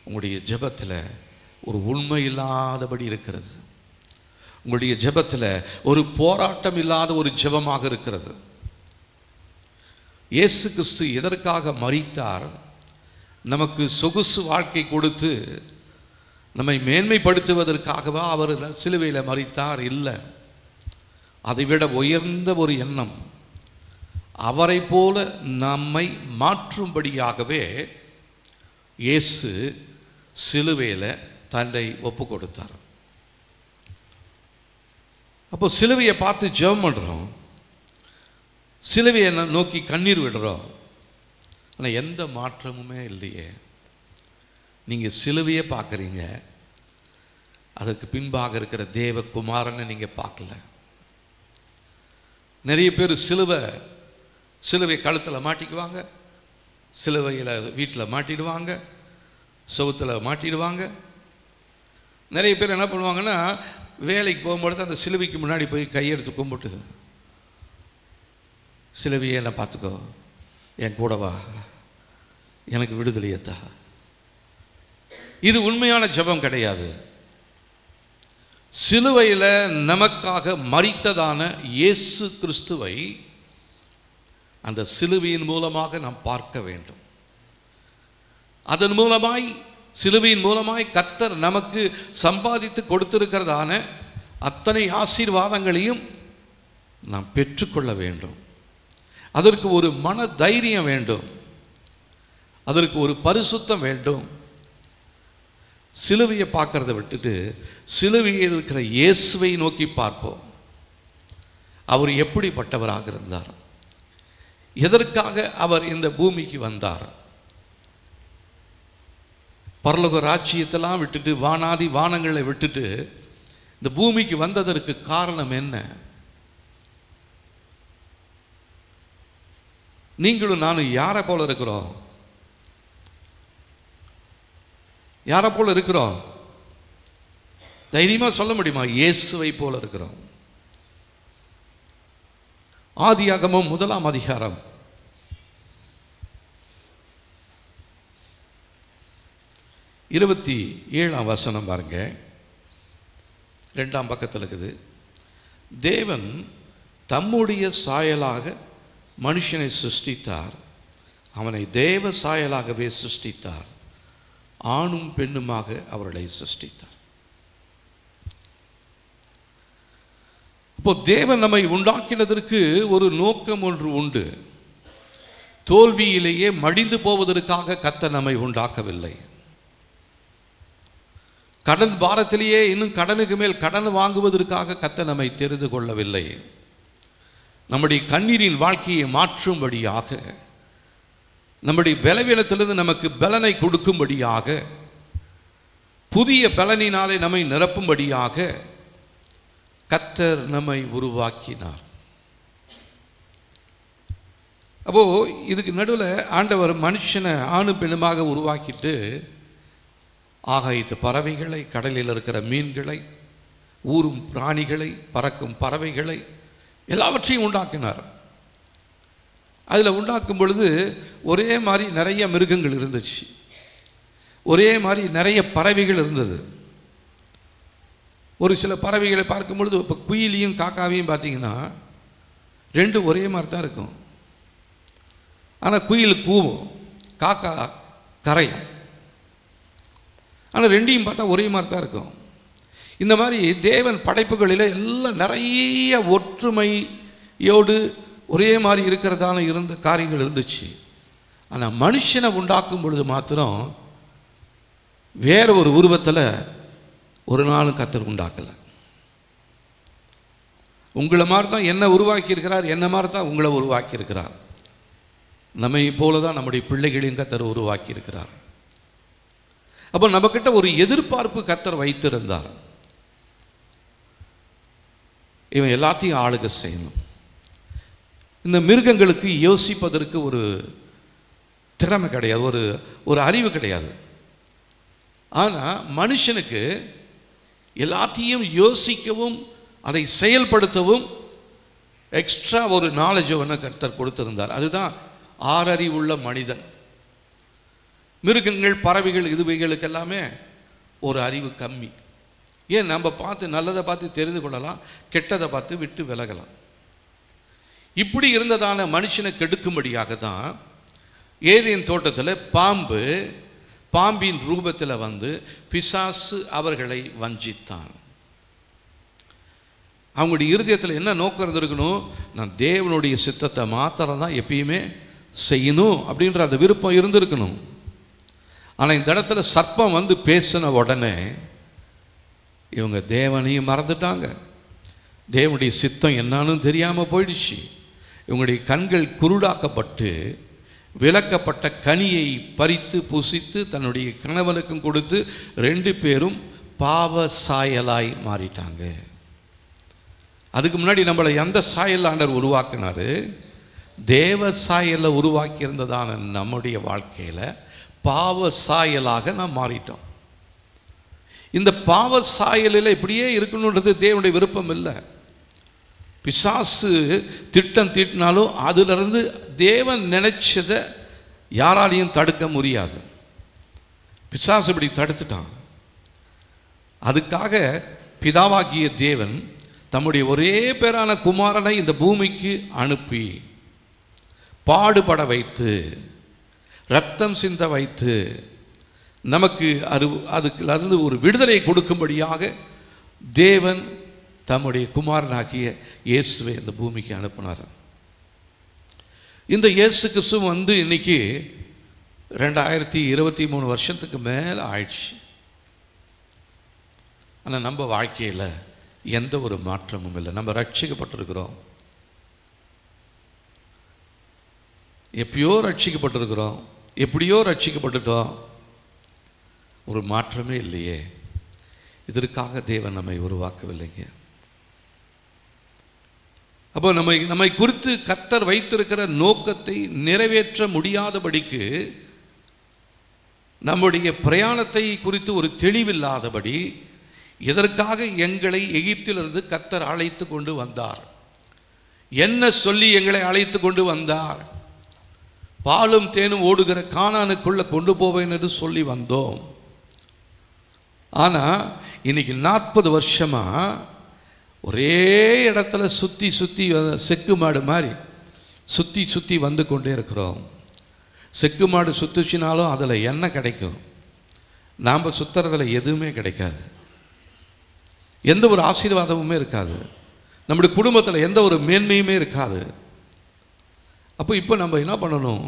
உங்களுடைய ஜெபத்தில் ஒரு உண்மை இல்லாதபடி இருக்கிறது. உங்களுடைய ஜெபத்தில் ஒரு போராட்டம் இல்லாத ஒரு ஜெபமாக இருக்கிறது. இயேசு கிறிஸ்து எதற்காக மரித்தார்? நமக்கு சொகுசு வாழ்க்கை கொடுத்து நம்மை மேன்மைப்படுத்துவதற்காகவா அவர் சிலுவையில் மரித்தார்? இல்லை. அதைவிட உயர்ந்த ஒரு எண்ணம், அவரை போல நம்மை மாற்றும்படியாகவே இயேசு சிலுவையில் தன்னை ஒப்பு கொடுத்தார். அப்போ சிலுவையை பார்த்து ஜெபம் பண்ணுறோம், சிலுவையை நோக்கி கண்ணீர் விடுறோம், ஆனால் எந்த மாற்றமுமே இல்லையே. நீங்கள் சிலுவையை பார்க்குறீங்க, அதற்கு பின்பாக இருக்கிற தேவகுமாரனை நீங்கள் பார்க்கல. நிறைய பேர் சிலுவை கழுத்தில் மாட்டிக்குவாங்க, சிலுவையில் வீட்டில் மாட்டிடுவாங்க, சவுத்தில் மாட்டிடுவாங்க. நிறைய பேர் என்ன பண்ணுவாங்கன்னா, வேலைக்கு போகும்பொழுது அந்த சிலுவைக்கு முன்னாடி போய் கையெடுத்து கும்பிட்டு, சிலுவையை என்ன பார்த்துக்கோ, என் கூடவா, எனக்கு விடுதலையத்தா. இது உண்மையான ஜெபம் கிடையாது. சிலுவையில் நமக்காக மரித்ததான இயேசு கிறிஸ்துவை அந்த சிலுவையின் மூலமாக நாம் பார்க்க வேண்டும். அதன் மூலமாய், சிலுவையின் மூலமாய் கர்த்தர் நமக்கு சம்பாதித்து கொடுத்திருக்கிறதான அத்தனை ஆசீர்வாதங்களையும் நாம் பெற்றுக்கொள்ள வேண்டும். அதற்கு ஒரு மன தைரியம் வேண்டும், அதற்கு ஒரு பரிசுத்தம் வேண்டும். சிலுவையை பார்க்கறத விட்டுட்டு சிலுவையில் இருக்கிற இயேசுவை நோக்கி பார்ப்போம். அவர் எப்படிப்பட்டவராக இருந்தார்? எதற்காக அவர் இந்த பூமிக்கு வந்தார்? பரலோக ராஜ்யத்தெல்லாம் விட்டுட்டு, வானாதி வானங்களை விட்டுட்டு இந்த பூமிக்கு வந்ததற்கு காரணம் என்ன? நீங்களும் நானும் யாரை போல இருக்கிறோம்? யாரை போல இருக்கிறோம்? தைரியமாக சொல்ல முடியுமா? இயேசுவை போல இருக்கிறோம். ஆதியாகமம் 1ஆம் அதிகாரம் 27ஆம் வசனம் பாருங்க. 2ஆம் பக்கத்தில் இருக்குது. தேவன் தம்முடைய சாயலாக மனுஷனை சிருஷ்டித்தார், அவனை தேவ சாயலாகவே சிருஷ்டித்தார், ஆணும் பெண்ணுமாக அவர்களை சிருஷ்டித்தார். இப்போ தேவன் நம்மை உண்டாக்கினதற்கு ஒரு நோக்கம் ஒன்று உண்டு. தோல்வியிலேயே மடிந்து போவதற்காக கர்த்தர் நம்மை உண்டாக்கவில்லை. கடன் பாரத்திலேயே இன்னும் கடனுக்கு மேல் கடன் வாங்குவதற்காக கர்த்தர் நம்மை தெரிந்து கொள்ளவில்லை. நம்முடைய கண்ணீரின் வாழ்க்கையை மாற்றும்படியாக, நம்முடைய பலவீனத்திலிருந்து நமக்கு பலனை கொடுக்கும்படியாக, புதிய பலனினாலே நம்மை நிரப்பும்படியாக கர்த்தர் நம்மை உருவாக்கினார். அப்போ இதுக்கு நடுவில் ஆண்டவர் மனுஷனை ஆணும் பெண்ணுமாக உருவாக்கிட்டு ஆகாயத்து பறவைகளை, கடலில் இருக்கிற மீன்களை, ஊரும் பிராணிகளை, பறக்கும் பறவைகளை எல்லாவற்றையும் உண்டாக்கினார். அதில் உண்டாக்கும் பொழுது ஒரே மாதிரி நிறைய மிருகங்கள் இருந்துச்சு, ஒரே மாதிரி நிறைய பறவைகள் இருந்தது. ஒரு சில பறவைகளை பார்க்கும் பொழுது, இப்போ குயிலையும் காக்காவையும் பார்த்தீங்கன்னா ரெண்டும் ஒரே மாதிரி தான் இருக்கும். ஆனால் குயில் கூவும், காக்கா கரையும். ஆனால் ரெண்டையும் பார்த்தா ஒரே மாதிரி தான் இருக்கும். இந்த மாதிரி தேவன் படைப்புகளில் எல்லாம் நிறைய ஒற்றுமையோடு ஒரே மாதிரி இருக்கிறதான இருந்த காரியங்கள் இருந்துச்சு. ஆனால் மனுஷனை உண்டாக்கும் பொழுது மாத்திரம் வேற ஒரு உருவத்தில் ஒரு நாளும் கர்த்தர் உண்டாக்கலை. உங்களை மாதிரி தான் என்ன உருவாக்கி இருக்கிறார், என்ன மாதிரி தான் உங்களை உருவாக்கி இருக்கிறார். நம்மை போல தான் நம்முடைய பிள்ளைகளையும் கர்த்தர் உருவாக்கி இருக்கிறார். அப்போ நம்மக்கிட்ட ஒரு எதிர்பார்ப்பு கர்த்தர் வைத்திருந்தார். இவன் எல்லாத்தையும் ஆளுக செய்யணும். இந்த மிருகங்களுக்கு யோசிப்பதற்கு ஒரு திறமை கிடையாது, ஒரு அறிவு கிடையாது. ஆனால் மனுஷனுக்கு எல்லாத்தையும் யோசிக்கவும் அதை செயல்படுத்தவும் எக்ஸ்ட்ரா ஒரு நாலேஜ் ஒன்று கர்த்தர் கொடுத்திருந்தார். அதுதான் ஆறறிவுள்ள மனிதன். மிருகங்கள், பறவைகள், இதுவைகளுக்கு எல்லாமே ஒரு அறிவு கம்மி. ஏன், நம்ம பார்த்து நல்லதை பார்த்து தெரிந்து கொள்ளலாம், கெட்டதை பார்த்து விட்டு விலகலாம். இப்படி இருந்ததான மனுஷனை கெடுக்கும்படியாக தான் ஏதேன் தோட்டத்தில் பாம்பின் ரூபத்தில் வந்து பிசாசு அவர்களை வஞ்சித்தான். அவங்களுடைய இருதயத்தில் என்ன நோக்கம் இருந்திருக்கணும்? நான் தேவனுடைய சித்தத்தை மாத்திரம் தான் எப்பயுமே செய்யணும் அப்படின்ற அந்த விருப்பம் இருந்திருக்கணும். ஆனால் இந்த இடத்துல சர்ப்பம் வந்து பேசின உடனே இவங்க தேவனையும் மறந்துட்டாங்க. தேவனுடைய சித்தம் என்னன்னு தெரியாமல் போயிடுச்சு. இவங்களுடைய கண்கள் குருடாக்கப்பட்டு விலக்கப்பட்ட கனியை பறித்து புசித்து தன்னுடைய கணவனுக்கும் கொடுத்து 2 பேரும் பாவ சாயலாய் மாறிட்டாங்க. அதுக்கு முன்னாடி நம்மளை எந்த சாயல் ஆண்டவர் உருவாக்கினார்? தேவ சாயலில் உருவாக்கி இருந்ததான நம்முடைய வாழ்க்கையில் பாவ சாயலாக நாம் மாறிட்டோம். இந்த பாவ சாயலில் இப்படியே இருக்கணுன்றது தேவனுடைய விருப்பம் இல்லை. பிசாசு திட்டம் தீட்டினாலும் அதிலிருந்து தேவன் நினைச்சதை யாராலையும் தடுக்க முடியாது. பிசாசு இப்படி தடுத்துட்டான். அதுக்காக பிதாவாகிய தேவன் தம்முடைய ஒரே பேரான குமாரனை இந்த பூமிக்கு அனுப்பி பாடுபட வைத்து இரத்தம் சிந்த வைத்து நமக்கு அதுக்கு ஒரு விடுதலை கொடுக்கும்படியாக தேவன் தம்முடைய குமாரனாகிய இயேசுவை இந்த பூமிக்கு அனுப்பினார். இந்த இயேசு கிறிஸ்து வந்து இன்னைக்கு 2023 வருஷத்துக்கு மேலே ஆயிடுச்சு. ஆனால் நம்ம வாழ்க்கையில் எந்த ஒரு மாற்றமும் இல்லை. நம்ம ரட்சிக்கப்பட்டிருக்கிறோம், எப்பயோ ரட்சிக்கப்பட்டிருக்கிறோம், எப்படியோ ரட்சிக்கப்பட்டுட்டோம், ஒரு மாற்றமே இல்லையே. இதற்காக தேவன் நம்மை உருவாக்கவில்லைங்க. அப்போ நம்மை குறித்து கர்த்தர் வைத்திருக்கிற நோக்கத்தை நிறைவேற்ற முடியாதபடிக்கு, நம்முடைய பிரயாணத்தை குறித்து ஒரு தெளிவில்லாதபடி, எதற்காக எங்களை எகிப்திலிருந்து கர்த்தர் அழைத்து கொண்டு வந்தார், என்ன சொல்லி எங்களை அழைத்து கொண்டு வந்தார், பாலும் தேனும் ஓடுகிற கானானுக்குள்ள கொண்டு போவேன் என்று சொல்லி வந்தோம். ஆனால் இன்னைக்கு 40 வருஷமா ஒரே இடத்துல சுற்றி செக்கு மாடு மாதிரி சுற்றி வந்து கொண்டே இருக்கிறோம். செக்கு மாடு சுற்றுச்சினாலும் அதில் எண்ணெய் கிடைக்கும், நாம் சுற்றுறதுல எதுவுமே கிடைக்காது, எந்த ஒரு ஆசீர்வாதமுமே இருக்காது, நம்முடைய குடும்பத்தில் எந்த ஒரு மேன்மையுமே இருக்காது. அப்போ இப்போ நம்ம என்ன பண்ணணும்?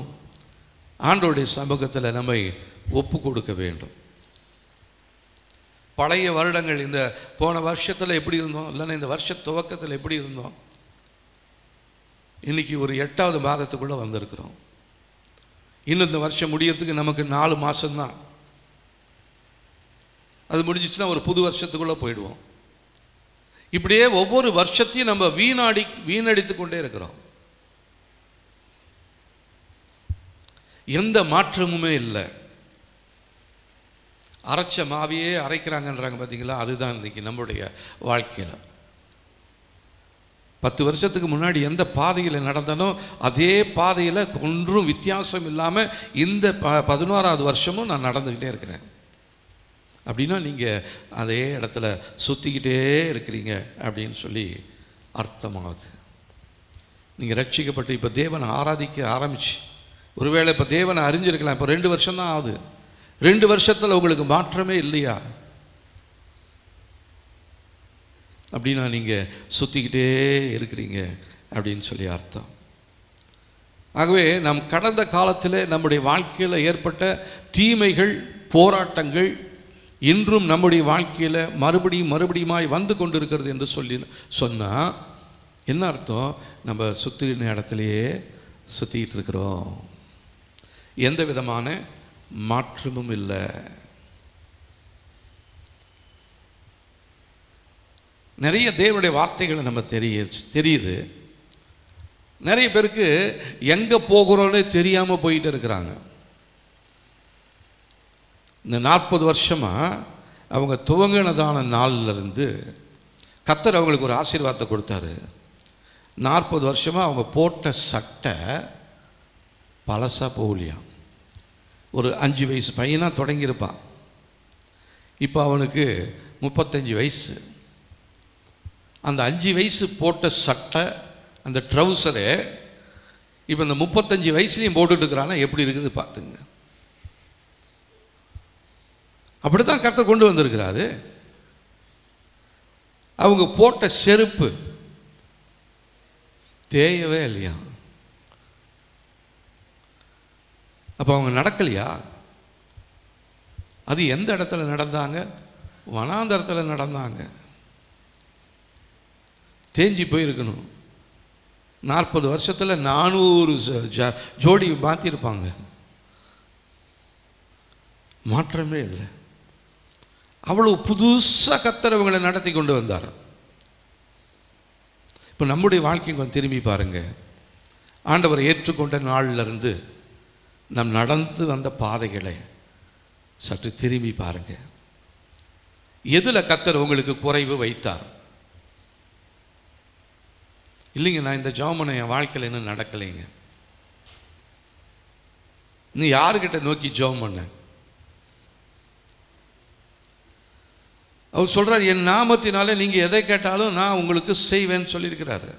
ஆண்டவருடைய சமூகத்தில் நம்மை ஒப்பு கொடுக்க வேண்டும். பழைய வருடங்கள், இந்த போன வருஷத்தில் எப்படி இருந்தோம், இல்லைன்னா இந்த வருஷ துவக்கத்தில் எப்படி இருந்தோம், இன்னைக்கு ஒரு 8வது மாதத்துக்குள்ளே வந்திருக்கிறோம். இன்னும் இந்த வருஷம் முடியறதுக்கு நமக்கு 4 மாதம்தான். அது முடிஞ்சிச்சுன்னா ஒரு புது வருஷத்துக்குள்ளே போயிடுவோம். இப்படியே ஒவ்வொரு வருஷத்தையும் நம்ம வீணடித்து கொண்டே இருக்கிறோம். எந்த மாற்றமுமே இல்லை. அரைச்ச மாவையே அரைக்கிறாங்கன்றாங்க பார்த்தீங்களா? அதுதான் இன்றைக்கி நம்முடைய வாழ்க்கையில். 10 வருஷத்துக்கு முன்னாடி எந்த பாதையில் நடந்தனோ அதே பாதையில் ஒன்றும் வித்தியாசம் இல்லாமல் இந்த 11வது வருஷமும் நான் நடந்துக்கிட்டே இருக்கிறேன். அப்படின்னா நீங்கள் அதே இடத்துல சுற்றிக்கிட்டே இருக்கிறீங்க அப்படின்னு சொல்லி அர்த்தமாகுது. நீங்கள் ரட்சிக்கப்பட்டு இப்போ தேவனை ஆராதிக்க ஆரம்பிச்சு, ஒருவேளை இப்போ தேவனை அறிஞ்சிருக்கலாம், இப்போ 2 வருஷம்தான் ஆகுது. 2 வருஷத்தில் உங்களுக்கு மாற்றமே இல்லையா? அப்படின்னா நீங்கள் சுற்றிக்கிட்டே இருக்கிறீங்க அப்படின்னு சொல்லி அர்த்தம். ஆகவே நம் கடந்த காலத்தில் நம்முடைய வாழ்க்கையில் ஏற்பட்ட தீமைகள், போராட்டங்கள் இன்றும் நம்முடைய வாழ்க்கையில் மறுபடியுமாய் வந்து கொண்டு இருக்கிறது என்று சொன்னால் என்ன அர்த்தம்? நம்ம சுற்றின இடத்துலையே சுற்றிக்கிட்டு இருக்கிறோம், எந்த விதமான மாற்றமும் இல்லை. நிறைய தேவனுடைய வார்த்தைகளை நம்ம தெரியுது. நிறைய பேருக்கு எங்கே போகிறோன்னே தெரியாமல் போயிட்டு இருக்கிறாங்க. இந்த 40 வருஷமாக அவங்க துவங்கினதான நாளிலிருந்து கர்த்தர் அவங்களுக்கு ஒரு ஆசீர்வாதத்தை கொடுத்தாரு. 40 வருஷமாக அவங்க போட்ட சட்டை பழசாக போகலையாம். ஒரு 5 வயசு பையனாக தொடங்கியிருப்பான். இப்போ அவனுக்கு 35 வயசு. அந்த 5 வயசு போட்ட சட்டை, அந்த ட்ரௌசரு இப்போ இந்த 35 வயசுலையும் போட்டுட்டு இருக்கிறான்னா எப்படி இருக்குது பார்த்துங்க. அப்படி தான் கர்த்தர் கொண்டு வந்திருக்கிறாரு. அவங்க போட்ட செருப்பு தேயவே இல்லையா? அப்போ அவங்க நடக்கலையா? அது எந்த இடத்துல நடந்தாங்க? வனாந்தரத்தில் நடந்தாங்க. தேஞ்சி போயிருக்கணும். 40 வருஷத்தில் 400 ஜோடி மாற்றிருப்பாங்க. மாற்றமே இல்லை. அவ்வளோ புதுசாக கர்த்தர் அவங்களை நடத்தி கொண்டு வந்தார். இப்போ நம்முடைய வாழ்க்கையை கொஞ்சம் திரும்பி பாருங்கள். ஆண்டவரை ஏற்றுக்கொண்ட நாளிலிருந்து நாம் நடந்து வந்த பாதைகளை சற்று திரும்பி பாருங்கள். எதில் கர்த்தர் உங்களுக்கு குறைவு வைத்தார்? இல்லைங்க, நான் இந்த ஜெபம் என் வாழ்க்கையில் இன்னும் நடக்கலைங்க. நீ யாருக்கிட்ட நோக்கி ஜெபம் பண்ண? அவர் சொல்கிறார், என் நாமத்தினால நீங்கள் எதை கேட்டாலும் நான் உங்களுக்கு செய்வேன்னு சொல்லியிருக்கிறாரு.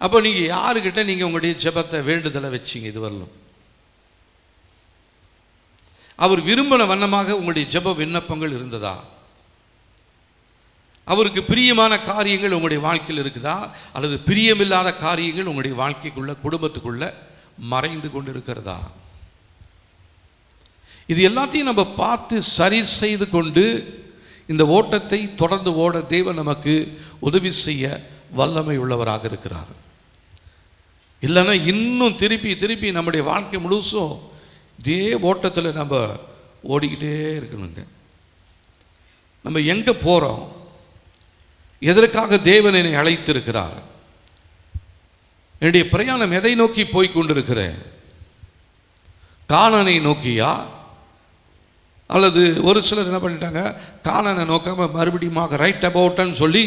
அப்போ நீங்கள் யாருக்கிட்ட நீங்கள் உங்களுடைய ஜெபத்தை வேண்டுதலை வச்சிங்க? இது வரலும் அவர் விரும்பின வண்ணமாக உங்களுடைய ஜெப விண்ணப்பங்கள் இருந்ததா? அவருக்கு பிரியமான காரியங்கள் உங்களுடைய வாழ்க்கையில் இருக்குதா? அல்லது பிரியமில்லாத காரியங்கள் உங்களுடைய வாழ்க்கைக்குள்ள, குடும்பத்துக்குள்ள மறைந்து கொண்டு இருக்கிறதா? இது எல்லாத்தையும் நம்ம பார்த்து சரி செய்து கொண்டு இந்த ஓட்டத்தை தொடர்ந்து ஓட தேவன் நமக்கு உதவி செய்ய வல்லமை உள்ளவராக இருக்கிறார். இல்லைன்னா இன்னும் திருப்பி திருப்பி நம்முடைய வாழ்க்கை முழுசும் இதே ஓட்டத்தில் நம்ம ஓடிக்கிட்டே இருக்கணுங்க. நம்ம எங்கே போகிறோம்? எதற்காக தேவன் என்னை அழைத்திருக்கிறார்? என்னுடைய பிரயாணம் எதை நோக்கி போய் கொண்டிருக்கிறேன்? கானானை நோக்கியா? அல்லது ஒரு சிலர் என்ன பண்ணிட்டாங்க, கானானை நோக்காமல் மறுபடியும் ரைட் அபவுட்னு சொல்லி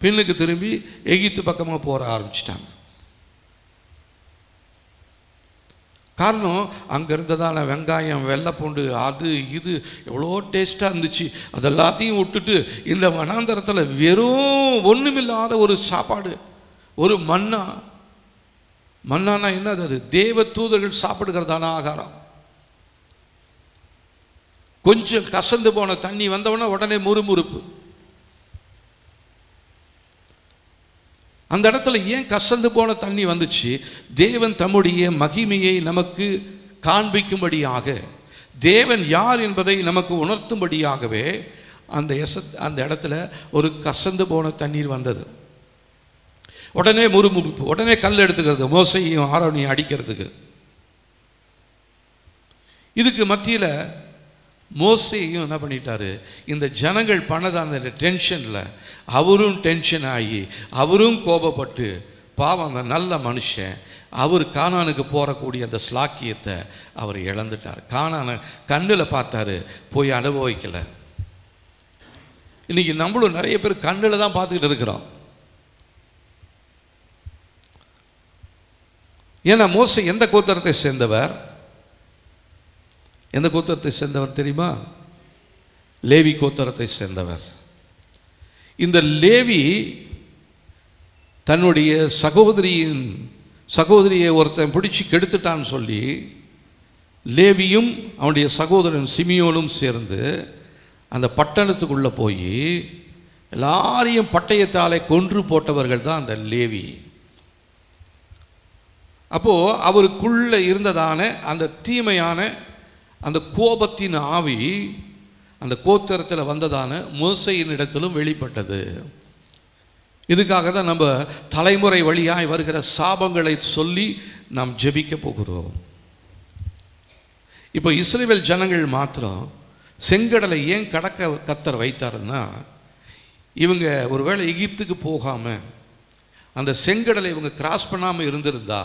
பின்னுக்கு திரும்பி எகிப்து பக்கமாக போக ஆரம்பிச்சிட்டாங்க. காரணம், அங்கே இருந்ததான வெங்காயம், வெள்ளைப்பூண்டு, அது இது எவ்வளோ டேஸ்ட்டாக இருந்துச்சு. அதெல்லாத்தையும் விட்டுட்டு இந்த வனாந்தரத்தில் வெறும் ஒன்றுமில்லாத ஒரு சாப்பாடு, ஒரு மன்னானா என்னது? அது தேவ தூதர்கள் சாப்பிடுகிறதான ஆகாரம். கொஞ்சம் கசந்து போன தண்ணி வந்தவொடனே உடனே முறுமுறுப்பு. அந்த இடத்துல ஏன் கசந்து போன தண்ணி வந்துச்சு? தேவன் தம்முடைய மகிமையை நமக்கு காண்பிக்கும்படியாக, தேவன் யார் என்பதை நமக்கு உணர்த்தும்படியாகவே அந்த இடத்துல ஒரு கசந்து போன தண்ணீர் வந்தது. உடனே முறுமுறுப்பு, உடனே கல் எடுத்துக்கிறது, மோசையும் ஆரோனையும் அடிக்கிறதுக்கு. இதுக்கு மத்தியில் மோசேயும் என்ன பண்ணிட்டாரு, இந்த ஜனங்கள் பண்ணதான டென்ஷனில் அவரும் டென்ஷன் ஆகி அவரும் கோபப்பட்டு, பாவம் அந்த நல்ல மனுஷன் அவர் கானானுக்கு போகக்கூடிய அந்த ஸ்லாக்கியத்தை அவர் இழந்துட்டார். கானானை கண்ணில் பார்த்தாரு, போய் அனுபவிக்கலை. இன்றைக்கி நம்மளும் நிறைய பேர் கண்ணில் தான் பார்த்துக்கிட்டு இருக்கிறோம். ஏன்னா மோசே எந்த கோத்திரத்தை சேர்ந்தவர்? எந்த கோத்திரத்தை சேர்ந்தவர் தெரியுமா? லேவி கோத்திரத்தை சேர்ந்தவர். இந்த லேவி தன்னுடைய சகோதரியை ஒருத்தன் பிடிச்சி கெடுத்துட்டான்னு சொல்லி லேவியும் அவனுடைய சகோதரன் சிமியோனும் சேர்ந்து அந்த பட்டணத்துக்குள்ளே போய் எல்லாரையும் பட்டயத்தாலே கொன்று போட்டவர்கள் தான் அந்த லேவி. அப்போது அவருக்குள்ளே இருந்ததான அந்த தீமையான அந்த கோபத்தின் ஆவி அந்த கோத்திரத்தில் வந்ததான மோசையின் இடத்திலும் வெளிப்பட்டது. இதுக்காக தான் நம்ம தலைமுறை வழியாய் வருகிற சாபங்களை சொல்லி நாம் ஜெபிக்க போகிறோம். இப்போ இஸ்ரவேல் ஜனங்கள் மாத்திரம் செங்கடலை ஏன் கடக்க கர்த்தர் வைத்தாருன்னா, இவங்க ஒருவேளை எகிப்துக்கு போகாமல் அந்த செங்கடலை இவங்க கிராஸ் பண்ணாமல் இருந்திருந்தா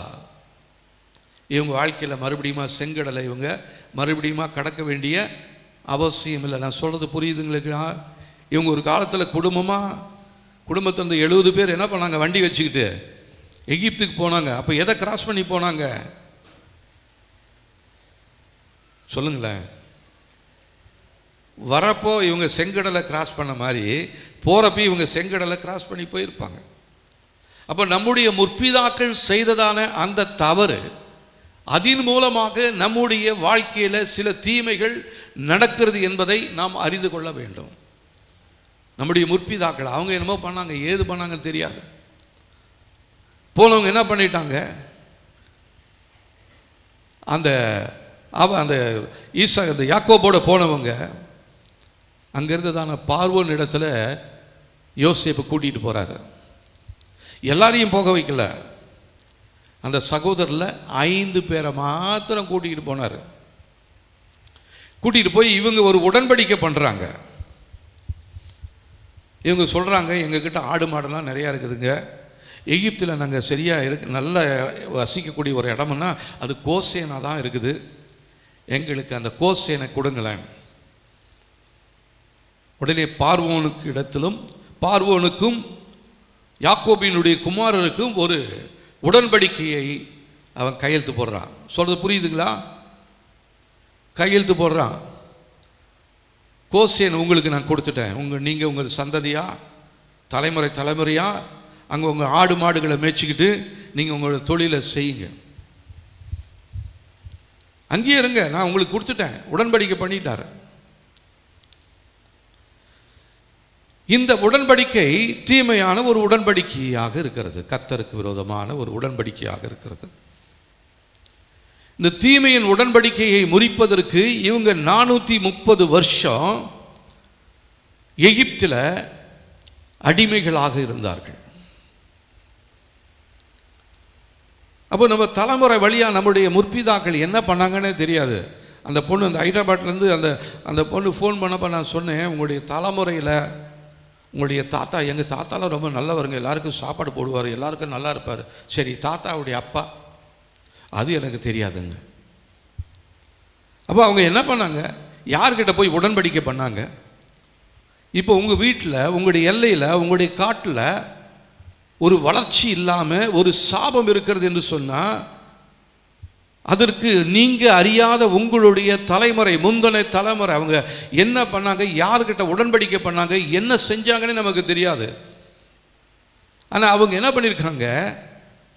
இவங்க வாழ்க்கையில் மறுபடியும் செங்கடலை இவங்க மறுபடியும் கடக்க வேண்டிய அவசியம் இல்லை. நான் சொல்கிறது புரியுதுங்களா? இவங்க ஒரு காலத்தில் குடும்பத்தை வந்து 70 பேர் என்ன பண்ணாங்க, வண்டி வச்சுக்கிட்டு எகிப்துக்கு போனாங்க. அப்போ எதை கிராஸ் பண்ணி போனாங்க சொல்லுங்களேன்? வரப்போ இவங்க செங்கடலை கிராஸ் பண்ண மாதிரி போகிறப்ப இவங்க செங்கடலை கிராஸ் பண்ணி போயிருப்பாங்க. அப்போ நம்முடைய முற்பிதாக்கள் செய்ததான அந்த தவறு, அதன் மூலமாக நம்முடைய வாழ்க்கையில் சில தீமைகள் நடக்கிறது என்பதை நாம் அறிந்து கொள்ள வேண்டும். நம்முடைய முற்பிதாக்கள் அவங்க என்னமோ பண்ணாங்க, ஏது பண்ணாங்கன்னு தெரியாது. போனவங்க என்ன பண்ணிட்டாங்க, அந்த யாக்கோபோட போனவங்க அங்கிருந்து தானே பார்வோன் இடத்துல யோசேப்பை கூட்டிகிட்டு போகிறாரு. எல்லாரையும் போக வைக்கல, அந்த சகோதரில் 5 பேரை மாத்திரம் கூட்டிகிட்டு போனார். கூட்டிகிட்டு போய் இவங்க ஒரு உடன்படிக்கை பண்ணுறாங்க. இவங்க சொல்கிறாங்க, எங்ககிட்ட ஆடு மாடெல்லாம் நிறையா இருக்குதுங்க, எகிப்தில் நாங்கள் சரியாக நல்ல வசிக்கக்கூடிய ஒரு இடம்னா அது கோசேனாக தான் இருக்குது, எங்களுக்கு அந்த கோசேனை கொடுங்களேன். உடனே பார்வோனுக்கும் யாக்கோபினுடைய குமாரருக்கும் ஒரு உடன்படிக்கையை அவன் கையெழுத்து போடுறான். சொல்கிறது புரியுதுங்களா? கையெழுத்து போடுறான். கோசேன் உங்களுக்கு நான் கொடுத்துட்டேன், நீங்கள் உங்கள் சந்ததியாக தலைமுறையாக அங்கே உங்கள் ஆடு மாடுகளை மேய்ச்சிக்கிட்டு நீங்கள் உங்களோட தொழிலை செய்யுங்க, அங்கேயே இருங்க, நான் உங்களுக்கு கொடுத்துட்டேன், உடன்படிக்கை பண்ணிட்டார். இந்த உடன்படிக்கை தீமையான ஒரு உடன்படிக்கையாக இருக்கிறது, கர்த்தருக்கு விரோதமான ஒரு உடன்படிக்கையாக இருக்கிறது. இந்த தீமையின் உடன்படிக்கையை முறிப்பதற்கு இவங்க 430 வருஷம் எகிப்தில் அடிமைகளாக இருந்தார்கள். அப்போ நம்ம தலைமுறை வழியாக நம்முடைய முற்பிதாக்கள் என்ன பண்ணாங்கன்னே தெரியாது. அந்த பொண்ணு அந்த ஹைதராபாத்லேருந்து அந்த பொண்ணு ஃபோன் பண்ணப்போ நான் சொன்னேன், உங்களுடைய தலைமுறையில் உங்களுடைய தாத்தா, எங்கள் தாத்தாலாம் ரொம்ப நல்லவருங்க, எல்லாருக்கும் சாப்பாடு போடுவார், எல்லாருக்கும் நல்லா இருப்பார். சரி, தாத்தாவுடைய அப்பா அது எனக்கு தெரியாதுங்க. அப்போ அவங்க என்ன பண்ணாங்க, யார்கிட்ட போய் உடன்படிக்கை பண்ணாங்க? இப்போ உங்கள் வீட்டில், உங்களுடைய எல்லையில், உங்களுடைய காட்டில் ஒரு வளர்ச்சி இல்லாமல் ஒரு சாபம் இருக்கிறது என்று சொன்னால், அதற்கு நீங்கள் அறியாத உங்களுடைய தலைமுறை, முந்தின தலைமுறை அவங்க என்ன பண்ணாங்க, யார்கிட்ட உடன்படிக்கை பண்ணாங்க, என்ன செஞ்சாங்கன்னு நமக்கு தெரியாது. ஆனால் அவங்க என்ன பண்ணியிருக்காங்க,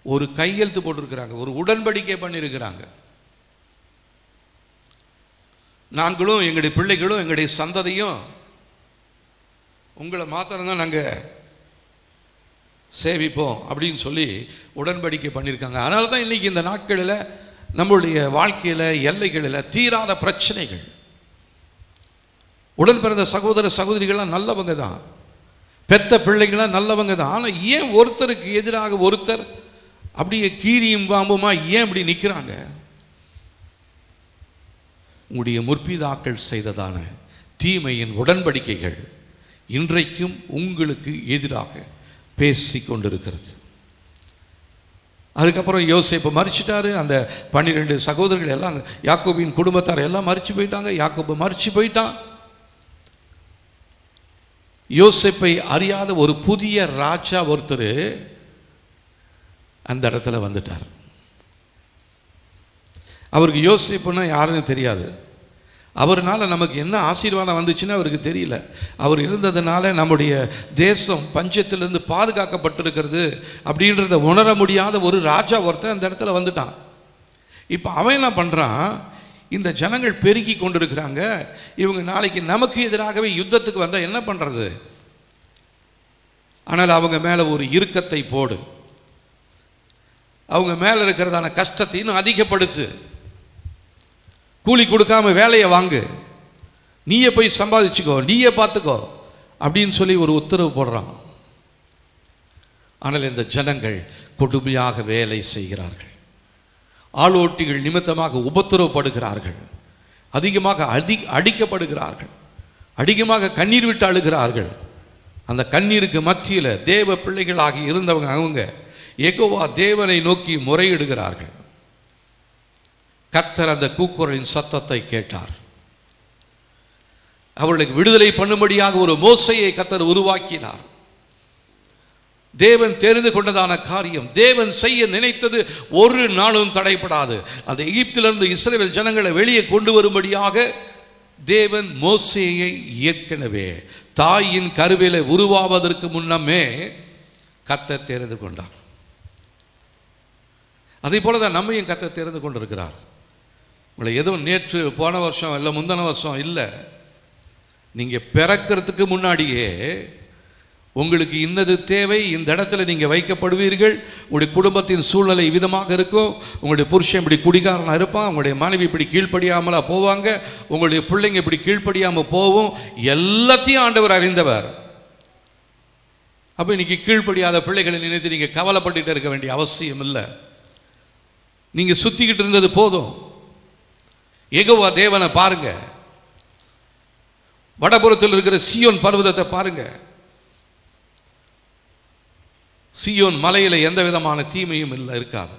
ஒரு கையெழுத்து போட்டிருக்கிறாங்க, ஒரு உடன்படிக்கை பண்ணியிருக்கிறாங்க. நாங்களும் எங்களுடைய பிள்ளைகளும் எங்களுடைய சந்ததியும் உங்களை மாத்திரம்தான் நாங்கள் சேவிப்போம் அப்படின்னு சொல்லி உடன்படிக்கை பண்ணியிருக்காங்க. அதனால தான் இன்றைக்கி இந்த நாட்களில் நம்மளுடைய வாழ்க்கையில், எல்லைகளில் தீராத பிரச்சனைகள். உடன் பிறந்த சகோதர சகோதரிகள்லாம் நல்லவங்க தான், பெத்த பிள்ளைங்களாம் நல்லவங்க தான். ஆனால் ஏன் ஒருத்தருக்கு எதிராக ஒருத்தர் அப்படியே கீரியும் பாம்புமா ஏன் இப்படி நிற்கிறாங்க? உங்களுடைய முற்பிதாக்கள் செய்ததான தீமையின் உடன்படிக்கைகள் இன்றைக்கும் உங்களுக்கு எதிராக பேசி கொண்டிருக்கிறது. அதுக்கப்புறம் யோசேப்பை மறிச்சிட்டாரு. அந்த 12 சகோதரர்கள் எல்லாம், யாக்கோபின் குடும்பத்தார் எல்லாம் மறிச்சு போயிட்டாங்க. யாக்கோபு மறிச்சு போயிட்டான். யோசேப்பை அறியாத ஒரு புதிய ராஜா ஒருத்தர் அந்த இடத்துல வந்துட்டார். அவருக்கு யோசேப்புன்னா யாருன்னு தெரியாது. அவர்னால நமக்கு என்ன ஆசீர்வாதம் வந்துச்சுன்னு அவருக்கு தெரியல. அவர் இருந்ததுனால நம்முடைய தேசம் பஞ்சத்திலிருந்து பாதுகாக்கப்பட்டிருக்கிறது அப்படின்றத உணர முடியாத ஒரு ராஜா ஒருத்தன் அந்த இடத்துல வந்துட்டான். இப்போ அவன் என்ன பண்ணுறான், இந்த ஜனங்கள் பெருக்கி கொண்டிருக்கிறாங்க, இவங்க நாளைக்கு நமக்கு எதிராகவே யுத்தத்துக்கு வந்தால் என்ன பண்ணுறது? ஆனால் அவங்க மேலே ஒரு இறுக்கத்தை போடு, அவங்க மேலே இருக்கிறதான கஷ்டத்தை இன்னும் அதிகப்படுத்து, கூலி கொடுக்காம வேலையை வாங்கு, நீயே போய் சம்பாதிச்சுக்கோ, நீயே பார்த்துக்கோ அப்படின்னு சொல்லி ஒரு உத்தரவு போடுறான். ஆனால் இந்த ஜனங்கள் கொடுமையாக வேலை செய்கிறார்கள், ஆளோட்டிகள் நிமித்தமாக உபத்திரவப்படுகிறார்கள், அதிகமாக அடிக்கப்படுகிறார்கள், அதிகமாக கண்ணீர் விட்டு அழுகிறார்கள். அந்த கண்ணீருக்கு மத்தியில் தேவ பிள்ளைகளாகி இருந்தவங்க அவங்க யெகோவா தேவனை நோக்கி முறையிடுகிறார்கள். கர்த்தர் அந்த கூக்குரலின் சத்தத்தை கேட்டார். அவர்களுக்கு விடுதலை பண்ணும்படியாக ஒரு மோசையை கர்த்தர் உருவாக்கினார். தேவன் தெரிந்து கொண்டதான காரியம், தேவன் செய்ய நினைத்தது ஒரு நாளும் தடைப்படாது. அந்த எகிப்திலிருந்து இஸ்ரவேல் ஜனங்களை வெளியே கொண்டு வரும்படியாக தேவன் மோசேயை ஏற்கனவே தாயின் கருவிலே உருவாவதற்கு முன்னமே கர்த்தர் தெரிந்து கொண்டார். அதே போலதான் நம்மையும் கர்த்தர் தெரிந்து கொண்டிருக்கிறார். உங்களை எதுவும் நேற்று போன வருஷம் இல்லை முந்தின வருஷம் இல்லை, நீங்கள் பிறக்கிறதுக்கு முன்னாடியே உங்களுக்கு இன்னது தேவை, இந்த இடத்துல நீங்கள் வைக்கப்படுவீர்கள், உங்களுடைய குடும்பத்தின் சூழ்நிலை விதமாக இருக்கும், உங்களுடைய புருஷன் இப்படி குடிகாரனாக இருப்பான், உங்களுடைய மனைவி இப்படி கீழ்ப்படியாமலா போவாங்க, உங்களுடைய பிள்ளைங்க இப்படி கீழ்ப்படியாமல் போவோம், எல்லாத்தையும் ஆண்டவர் அறிந்தவர். அப்போ இன்னைக்கு கீழ்ப்படியாத பிள்ளைகளை நினைத்து நீங்கள் கவலைப்பட்டு இருக்க வேண்டிய அவசியம் இல்லை. நீங்கள் சுற்றிக்கிட்டு இருந்தது போதும். யெகோவா தேவனை பாருங்க, வடபுறத்தில் இருக்கிற சீயோன் பர்வதத்தை பாருங்க. சீயோன் மலையில் எந்த விதமான தீமையும் இல்லை, இருக்காது.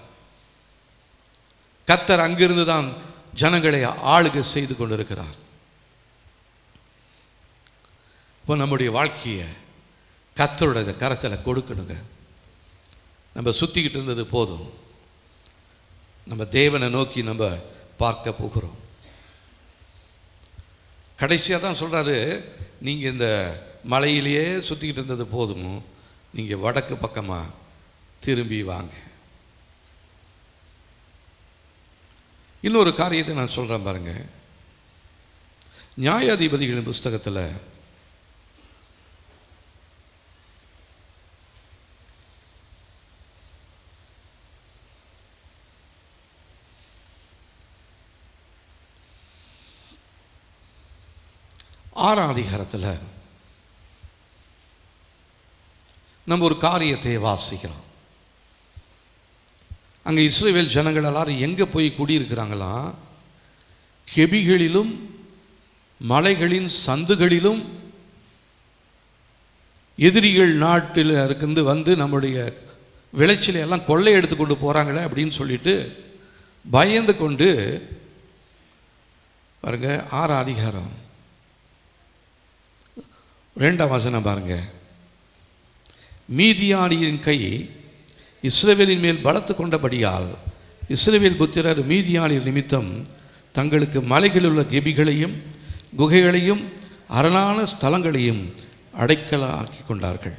கர்த்தர் அங்கிருந்து தான் ஜனங்களை ஆளுகை செய்து கொண்டிருக்கிறார். இப்போ நம்முடைய வாழ்க்கையை கர்த்தருடைய கரத்தில் கொடுக்கணுங்க. நம்ம சுற்றிக்கிட்டு இருந்தது போதும், நம்ம தேவனை நோக்கி நம்ம பார்க்க போகிறோம். கடைசியாக தான் சொல்கிறாரு, நீங்கள் இந்த மலையிலேயே சுற்றிக்கிட்டு இருந்தது போதும், நீங்கள் வடக்கு பக்கமாக திரும்பி வாங்க. இன்னொரு காரியத்தை நான் சொல்கிறேன் பாருங்க. நியாயாதிபதிகளின் புஸ்தகத்தில் 6ஆம் அதிகாரத்தில் நம்ம ஒரு காரியத்தை வாசிக்கிறோம். அங்கே இஸ்ரவேல் ஜனங்கள் எல்லாரும் எங்கே போய் குடியிருக்கிறாங்களாம்? கெபிகளிலும் மலைகளின் சந்துகளிலும் எதிரிகள் நாட்டில் இருந்து வந்து நம்முடைய விளைச்சலை எல்லாம் கொள்ளை எடுத்து கொண்டு போகிறாங்களே அப்படின்னு சொல்லிட்டு பயந்து கொண்டு பாருங்க. 6ஆம் அதிகாரம் 2ஆம் வசனம் பாருங்க. மீதியானியின் கை இஸ்ரவேலின் மேல் பலத்து கொண்டபடியால் இஸ்ரவேல் புத்திரர் மீதியானின் நிமித்தம் தங்களுக்கு மலைகளில் உள்ள கெபிகளையும் குகைகளையும் அரணான ஸ்தலங்களையும் அடைக்கலாக்கி கொண்டார்கள்.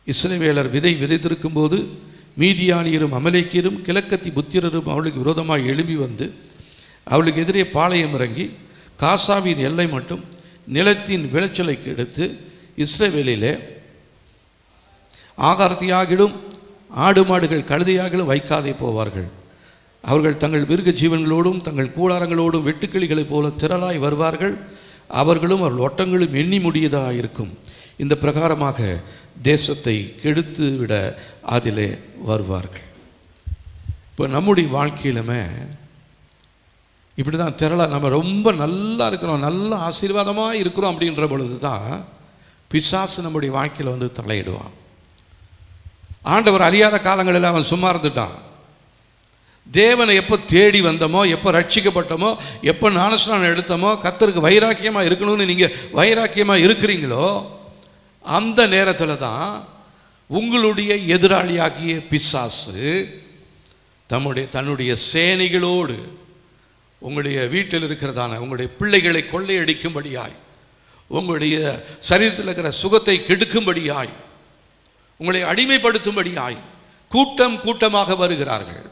இஸ்ரவேலர் விதை விதைத்திருக்கும் போது மீதியானியரும் அமலேக்கியரும் கிழக்கத்தி புத்திரரும் அவளுக்கு விரோதமாக எழும்பி வந்து அவளுக்கு எதிரே பாளையம் இறங்கி காசாவின் எல்லை மட்டும் நிலத்தின் விளைச்சலை கெடுத்து இஸ்ரவேலிலே ஆகாரத்தையாகிடும் ஆடு மாடுகள் கழுதையாகிலும் வைக்காதே போவார்கள். அவர்கள் தங்கள் மிருக ஜீவன்களோடும் தங்கள் கூடாரங்களோடும் வெட்டுக்கிளிகளைப் போல திரளாய் வருவார்கள். அவர்களும் அவர்கள் ஒட்டங்களும் எண்ணி முடியதாக இருக்கும். இந்த பிரகாரமாக தேசத்தை கெடுத்து விட அதிலே வருவார்கள். இப்போ நம்முடைய வாழ்க்கையிலுமே இப்படி தான் திரளாக நம்ம ரொம்ப நல்லா இருக்கிறோம், நல்ல ஆசீர்வாதமாக இருக்கிறோம் அப்படின்ற பொழுது தான் பிசாசு நம்முடைய வாழ்க்கையில் வந்து தலையிடுவான். ஆண்டவர் அறியாத காலங்களில் அவன் சும்மா இருந்துட்டான். தேவனை எப்போ தேடி வந்தோமோ, எப்போ ரட்சிக்கப்பட்டோமோ, எப்போ ஞானஸ்நானம் எடுத்தோமோ, கர்த்தருக்கு வைராக்கியமாக இருக்கணும்னு நீங்கள் வைராக்கியமாக இருக்கிறீங்களோ அந்த நேரத்தில் தான் உங்களுடைய எதிராளியாகிய பிசாசு தன்னுடைய சேனைகளோடு உங்களுடைய வீட்டில் இருக்கிறதான உங்களுடைய பிள்ளைகளை கொள்ளையடிக்கும்படியாய், உங்களுடைய சரீரத்தில் இருக்கிற சுகத்தை கெடுக்கும்படியாய், உங்களை அடிமைப்படுத்தும்படியாய் கூட்டம் கூட்டமாக வருகிறார்கள்.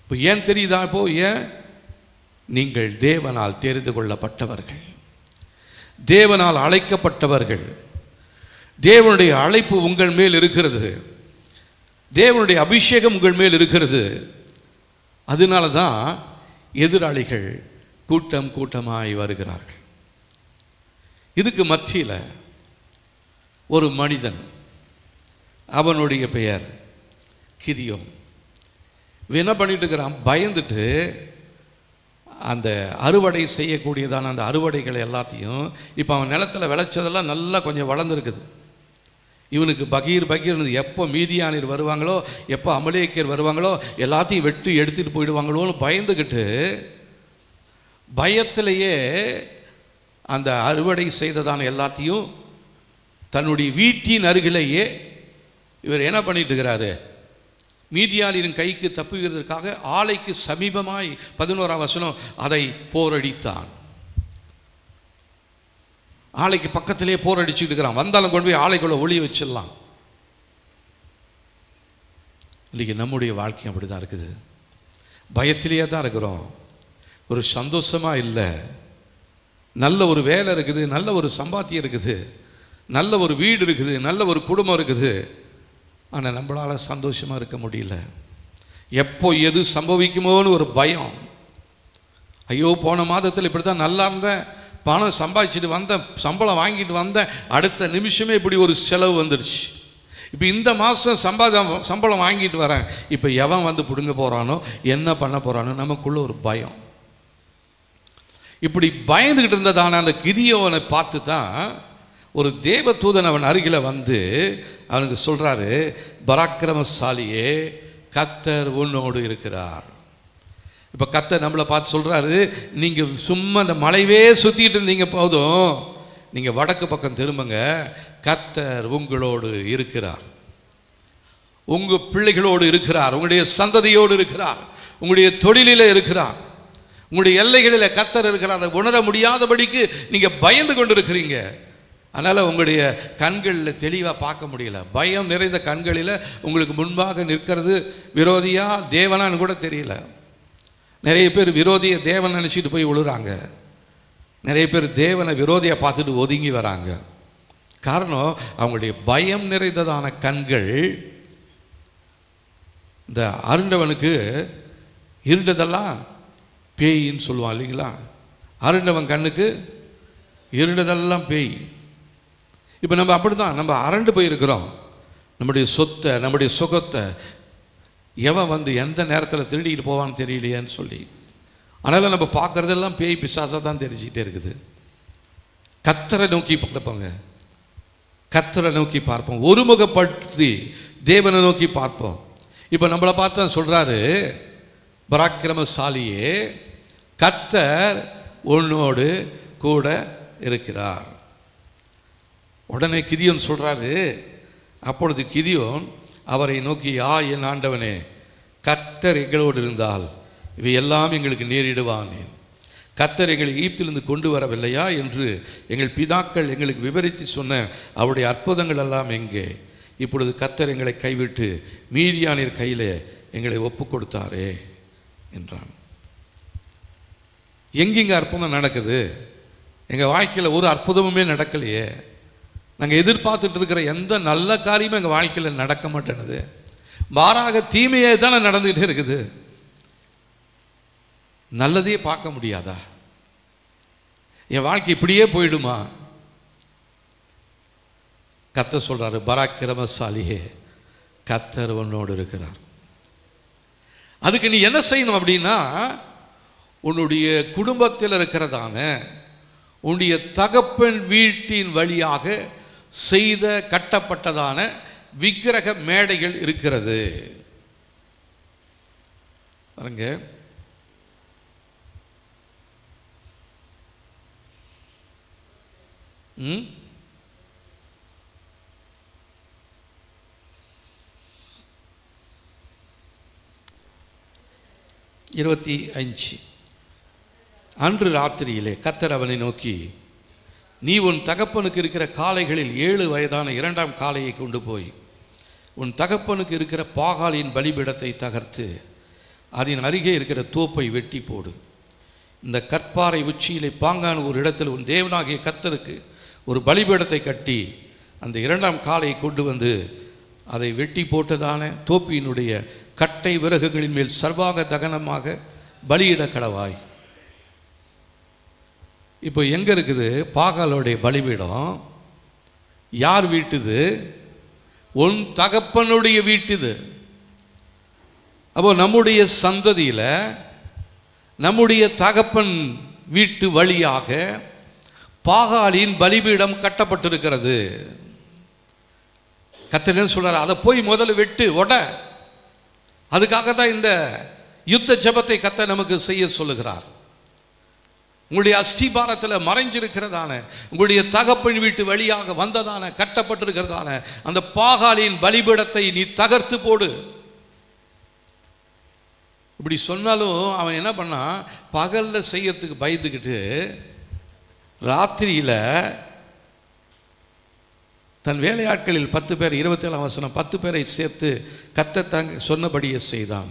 இப்போ ஏன் தெரியுதா? இப்போ ஏன்? நீங்கள் தேவனால் தெரிந்து கொள்ளப்பட்டவர்கள், தேவனால் அழைக்கப்பட்டவர்கள். தேவனுடைய அழைப்பு உங்கள் மேல் இருக்கிறது, தேவனுடைய அபிஷேகம் உங்கள் மேல் இருக்கிறது. அதனால தான் எதிராளிகள் கூட்டம் கூட்டமாய் வருகிறார்கள். இதுக்கு மத்தியில் ஒரு மனிதன், அவனுடைய பெயர் கிதியோன். என்ன பண்ணிட்டு இருக்கிறான்? பயந்துட்டு அந்த அறுவடை செய்யக்கூடியதான அந்த அறுவடைகளை எல்லாத்தையும் இப்போ அவன் நிலத்தில் விளைச்சதெல்லாம் நல்லா கொஞ்சம் வளர்ந்துருக்குது. இவனுக்கு பகீர் எப்போ மீதியானியர் வருவாங்களோ, எப்போ அமலேக்கியர் வருவாங்களோ, எல்லாத்தையும் வெட்டி எடுத்துகிட்டு போயிடுவாங்களோன்னு பயந்துக்கிட்டு பயத்திலேயே அந்த அறுவடை செய்ததான எல்லாத்தையும் தன்னுடைய வீட்டின் அருகிலேயே இவர் என்ன பண்ணிட்டு இருக்கிறாரு, மீதியானியரின் கைக்கு தப்புகிறதுக்காக ஆலைக்கு சமீபமாய் 11ஆம் வசனம் அதை போரடித்தான். ஆலைக்கு பக்கத்திலே போர் அடிச்சுட்டு இருக்கிறான். வந்தாலும் கொண்டு போய் ஆலைக்குள்ள ஒளிய வச்சிடலாம். இன்னைக்கு நம்முடைய வாழ்க்கை அப்படி தான் இருக்குது. பயத்திலேயே தான் இருக்கிறோம். ஒரு சந்தோஷமாக இல்லை. நல்ல ஒரு வேலை இருக்குது, நல்ல ஒரு சம்பாத்தியம் இருக்குது, நல்ல ஒரு வீடு இருக்குது, நல்ல ஒரு குடும்பம் இருக்குது. ஆனால் நம்மளால் சந்தோஷமாக இருக்க முடியல. எப்போ எது சம்பவிக்குமோன்னு ஒரு பயம். ஐயோ, போன மாதத்தில் இப்படி தான் நல்லா இருந்தேன், பணம் சம்பாதிச்சுட்டு வந்தேன், சம்பளம் வாங்கிட்டு வந்தேன், அடுத்த நிமிஷமே இப்படி ஒரு செலவு வந்துடுச்சு. இப்போ இந்த மாதம் சம்பளம் வாங்கிட்டு வரேன், இப்போ எவன் வந்து பிடுங்க போகிறானோ, என்ன பண்ண போகிறானோ, நமக்குள்ள ஒரு பயம். இப்படி பயந்துக்கிட்டு இருந்ததான அந்த கிதியோனை பார்த்து தான் ஒரு தேவதூதன் அவன் அருகில் வந்து அவனுக்கு சொல்கிறாரு, பராக்கிரமசாலியே, கர்த்தர் உன்னோடு இருக்கிறார். இப்போ கர்த்தர் நம்மளை பார்த்து சொல்கிறாரு, நீங்கள் சும்மா இந்த மலைவே சுற்றிட்டு இருந்தீங்க போதும், நீங்கள் வடக்கு பக்கம் திரும்புங்க, கர்த்தர் உங்களோடு இருக்கிறார், உங்கள் பிள்ளைகளோடு இருக்கிறார், உங்களுடைய சந்ததியோடு இருக்கிறார், உங்களுடைய தொழிலில் இருக்கிறார், உங்களுடைய எல்லைகளில் கர்த்தர் இருக்கிறார். அதை உணர முடியாதபடிக்கு நீங்கள் பயந்து கொண்டு இருக்கிறீங்க. அதனால் உங்களுடைய கண்களில் தெளிவாக பார்க்க முடியல. பயம் நிறைந்த கண்களில் உங்களுக்கு முன்பாக நிற்கிறது விரோதியா தேவனான்னு கூட தெரியல. நிறைய பேர் விரோதியை தேவன் நினச்சிட்டு போய் விழுறாங்க. நிறைய பேர் தேவனை விரோதியை பார்த்துட்டு ஒதுங்கி வராங்க. காரணம், அவங்களுடைய பயம் நிறைந்ததான கண்கள். இந்த அருண்டவனுக்கு இருண்டதெல்லாம் பேயின்னு சொல்லுவான் இல்லைங்களா? அருண்டவன் கண்ணுக்கு இருண்டதெல்லாம் பேய். இப்போ நம்ம அப்படி தான், நம்ம அரண்டு போயிருக்கிறோம். நம்முடைய சொத்தை, நம்முடைய சுகத்தை எவன் வந்து எந்த நேரத்தில் திருடிக்கிட்டு போவான்னு தெரியலையேன்னு சொல்லி. அதனால் நம்ம பார்க்குறதெல்லாம் பேய் பிசாசாக தான் தெரிஞ்சுக்கிட்டே இருக்குது. கர்த்தரை நோக்கி பார்ப்போங்க, கர்த்தரை நோக்கி பார்ப்போம், ஒருமுகப்படுத்தி தேவனை நோக்கி பார்ப்போம். இப்போ நம்மளை பார்த்தா சொல்கிறாரு, பராக்கிரமசாலியே, கர்த்தர் உன்னோடு கூட இருக்கிறார். உடனே கிதியோன் சொல்கிறாரு, அப்பொழுது கிதியோன் அவரை நோக்கி, என் ஆண்டவனே, கர்த்தர் எங்களோடு இருந்தால் இவை எல்லாம் எங்களுக்கு நேரிடுவானேன். கர்த்தர் எங்களை எகிப்திலிருந்து கொண்டு வரவில்லையா என்று எங்கள் பிதாக்கள் எங்களுக்கு விவரித்து சொன்ன அவருடைய அற்புதங்கள் எல்லாம் எங்கே? இப்பொழுது கர்த்தர் எங்களை கைவிட்டு மீதியானியர் கையில் எங்களை ஒப்பு கொடுத்தாரே என்றான். எங்கெங்க அற்புதம் நடக்குது? எங்கள் வாழ்க்கையில் ஒரு அற்புதமுமே நடக்கலையே. நாங்கள் எதிர்பார்த்துட்டு இருக்கிற எந்த நல்ல காரியமும் எங்கள் வாழ்க்கையில் நடக்க மாட்டேனுது. மாறாக தீமையே தானே நடந்துகிட்டே இருக்குது. நல்லதையே பார்க்க முடியாதா? என் வாழ்க்கை இப்படியே போயிடுமா? கர்த்தர் சொல்றாரு, பராக்கிரமசாலியே, கர்த்தர் உன்னோடு இருக்கிறார். அதுக்கு நீ என்ன செய்யணும் அப்படின்னா, உன்னுடைய குடும்பத்தில் இருக்கிறதான உன்னுடைய தகப்பன் வீட்டின் வழியாக செய்த கட்டப்பட்டதான விக்கிரக மேடைகள் இருக்கிறது பாருங்க. ம் 25. அன்று ராத்திரியிலே கர்த்தர் அவனை நோக்கி, நீ உன் தகப்பனுக்கு இருக்கிற காளைகளில் 7 வயதான 2ஆம் காளையை கொண்டு போய் உன் தகப்பனுக்கு இருக்கிற பாகாலின் பலிபீடத்தை தகர்த்து அதன் அருகே இருக்கிற தோப்பை வெட்டி போடு. இந்த கற்பாறை உச்சியிலே பாங்கான ஒரு இடத்தில் உன் தேவனாகிய கர்த்தருக்கு ஒரு பலிபீடத்தை கட்டி அந்த 2ஆம் காளையை கொண்டு வந்து அதை வெட்டி போட்டதான தோப்பியினுடைய கட்டை விறகுகளின் மேல் சர்வாக தகனமாக பலியிட கடவாய். இப்போ எங்கே இருக்குது பாகாலுடைய பலிபீடம்? யார் வீட்டுது? உன் தகப்பனுடைய வீட்டுது. அப்போ நம்முடைய சந்ததியில் நம்முடைய தகப்பன் வீட்டு வழியாக பாகாலின் பலிபீடம் கட்டப்பட்டிருக்கிறது. கர்த்தர் என்ன சொல்றாரு? அதை போய் முதல்ல வெட்டு உட. அதுக்காக தான் இந்த யுத்த ஜெபத்தை கர்த்தர் நமக்கு செய்ய சொல்லுகிறார். உங்களுடைய அஸ்திபாரத்தில் மறைஞ்சிருக்கிறதான, உங்களுடைய தகப்பன் வீட்டு வழியாக வந்ததான, கட்டப்பட்டிருக்கிறதான அந்த பாகாலின் பலிபீடத்தை நீ தகர்த்து போடு. இப்படி சொன்னாலும் அவன் என்ன பண்ணா, பகல்ல செய்யறதுக்கு பயந்துக்கிட்டு ராத்திரியில் தன் வேலையாட்களில் 10 பேர், 27 வசனம், 10 பேரை சேர்த்து கர்த்தர் சொன்னபடியே செய்தான்.